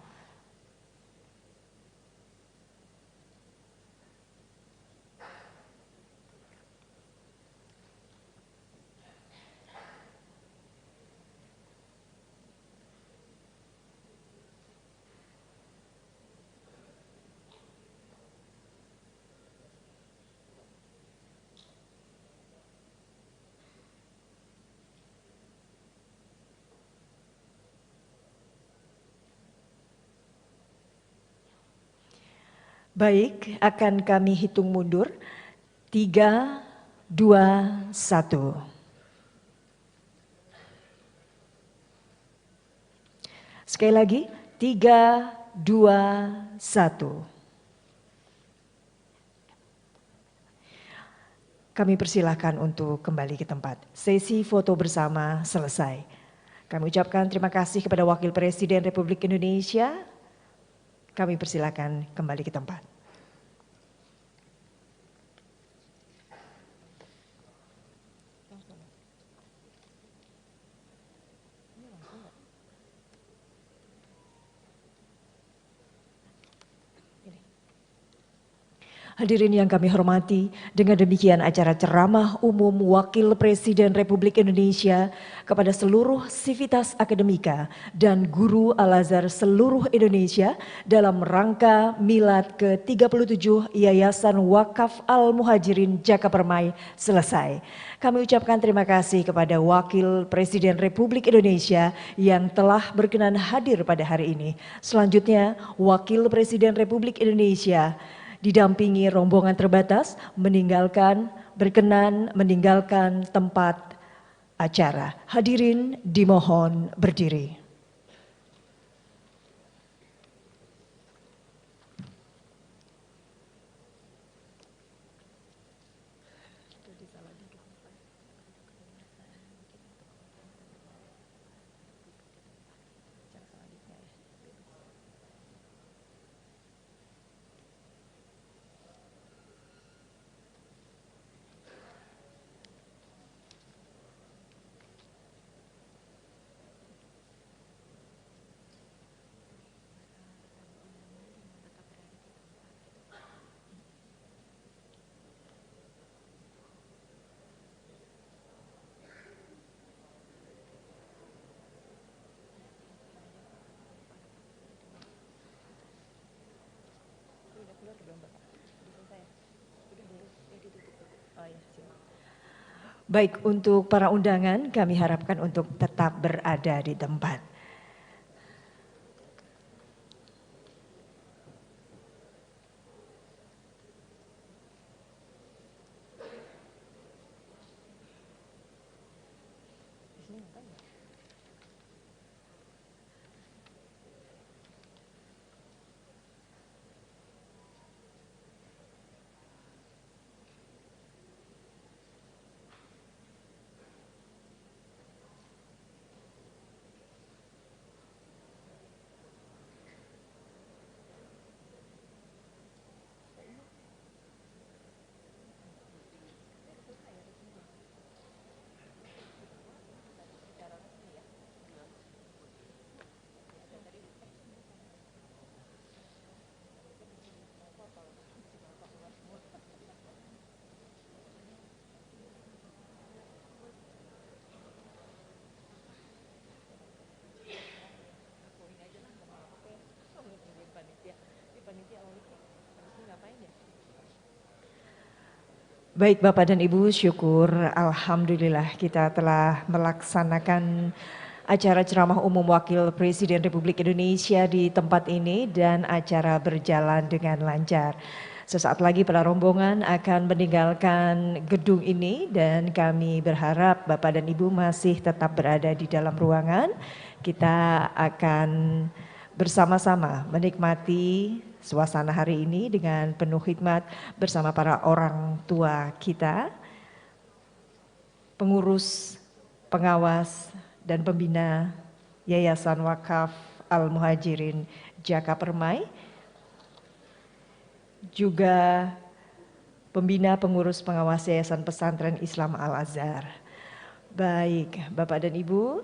S2: Baik, akan kami hitung mundur. 3, 2, 1. Sekali lagi, 3, 2, 1. Kami persilahkan untuk kembali ke tempat. Sesi foto bersama selesai. Kami ucapkan terima kasih kepada Wakil Presiden Republik Indonesia. Kami persilakan kembali ke tempat. Hadirin yang kami hormati, dengan demikian acara ceramah umum Wakil Presiden Republik Indonesia kepada seluruh sivitas akademika dan guru Al-Azhar seluruh Indonesia dalam rangka Milad ke-37 Yayasan Wakaf Al-Muhajirin Jakapermai selesai. Kami ucapkan terima kasih kepada Wakil Presiden Republik Indonesia yang telah berkenan hadir pada hari ini. Selanjutnya, Wakil Presiden Republik Indonesia didampingi rombongan terbatas berkenan meninggalkan tempat acara. Hadirin dimohon berdiri. Baik, untuk para undangan kami harapkan untuk tetap berada di tempat. Baik Bapak dan Ibu, syukur alhamdulillah kita telah melaksanakan acara ceramah umum Wakil Presiden Republik Indonesia di tempat ini dan acara berjalan dengan lancar. Sesaat lagi para rombongan akan meninggalkan gedung ini dan kami berharap Bapak dan Ibu masih tetap berada di dalam ruangan. Kita akan bersama-sama menikmati suasana hari ini dengan penuh hikmat bersama para orang tua kita, pengurus, pengawas, dan pembina Yayasan Wakaf Al-Muhajirin Jakapermai, juga Pembina Pengurus Pengawas Yayasan Pesantren Islam Al-Azhar. Baik, Bapak dan Ibu.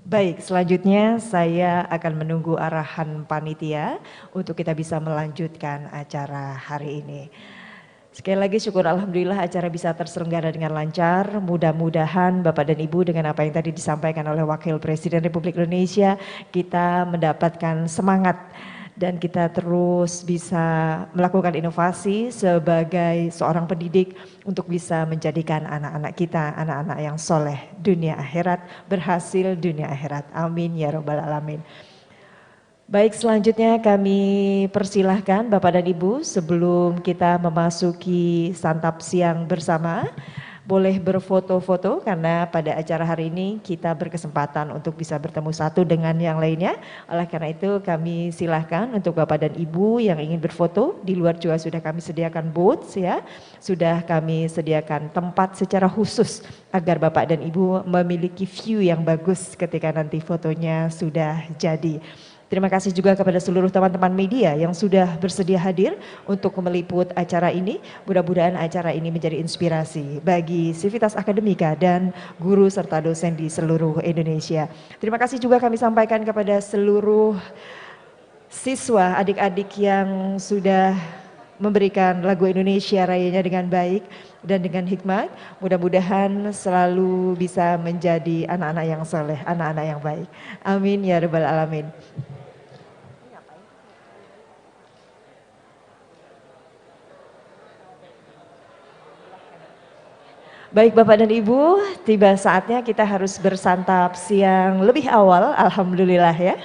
S2: Baik, selanjutnya saya akan menunggu arahan panitia untuk kita bisa melanjutkan acara hari ini. Sekali lagi syukur alhamdulillah acara bisa terselenggara dengan lancar. Mudah-mudahan Bapak dan Ibu dengan apa yang tadi disampaikan oleh Wakil Presiden Republik Indonesia, kita mendapatkan semangat dan kita terus bisa melakukan inovasi sebagai seorang pendidik untuk bisa menjadikan anak-anak kita anak-anak yang soleh dunia akhirat, berhasil dunia akhirat. Amin ya robbal alamin. Baik, selanjutnya kami persilahkan Bapak dan Ibu sebelum kita memasuki santap siang bersama, boleh berfoto-foto karena pada acara hari ini kita berkesempatan untuk bisa bertemu satu dengan yang lainnya. Oleh karena itu kami silahkan untuk Bapak dan Ibu yang ingin berfoto, di luar juga sudah kami sediakan booths ya. Sudah kami sediakan tempat secara khusus agar Bapak dan Ibu memiliki view yang bagus ketika nanti fotonya sudah jadi. Terima kasih juga kepada seluruh teman-teman media yang sudah bersedia hadir untuk meliput acara ini. Mudah-mudahan acara ini menjadi inspirasi bagi Sivitas Akademika dan guru serta dosen di seluruh Indonesia. Terima kasih juga kami sampaikan kepada seluruh siswa, adik-adik yang sudah memberikan lagu Indonesia Rayanya dengan baik dan dengan hikmat. Mudah-mudahan selalu bisa menjadi anak-anak yang soleh, anak-anak yang baik. Amin ya rabbal alamin. Baik Bapak dan Ibu, tiba saatnya kita harus bersantap siang lebih awal, alhamdulillah ya.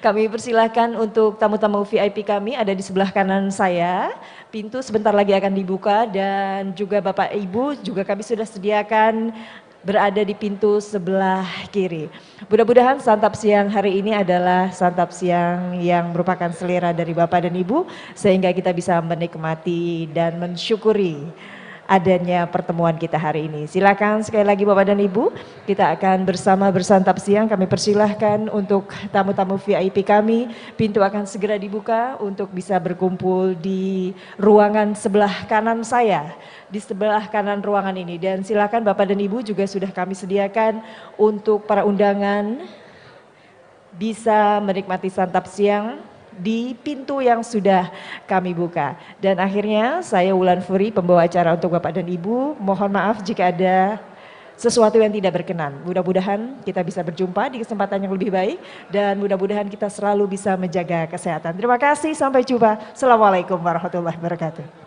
S2: Kami persilahkan untuk tamu-tamu VIP kami ada di sebelah kanan saya. Pintu sebentar lagi akan dibuka dan juga Bapak Ibu juga kami sudah sediakan berada di pintu sebelah kiri. Mudah-mudahan santap siang hari ini adalah santap siang yang merupakan selera dari Bapak dan Ibu sehingga kita bisa menikmati dan mensyukuri adanya pertemuan kita hari ini. Silakan sekali lagi Bapak dan Ibu, kita akan bersama bersantap siang. Kami persilahkan untuk tamu-tamu VIP kami, pintu akan segera dibuka untuk bisa berkumpul di ruangan sebelah kanan saya, di sebelah kanan ruangan ini. Dan silakan Bapak dan Ibu juga sudah kami sediakan untuk para undangan bisa menikmati santap siang di pintu yang sudah kami buka. Dan akhirnya saya Wulan Furi, pembawa acara untuk Bapak dan Ibu, mohon maaf jika ada sesuatu yang tidak berkenan. Mudah-mudahan kita bisa berjumpa di kesempatan yang lebih baik dan mudah-mudahan kita selalu bisa menjaga kesehatan. Terima kasih, sampai jumpa. Assalamualaikum warahmatullahi wabarakatuh.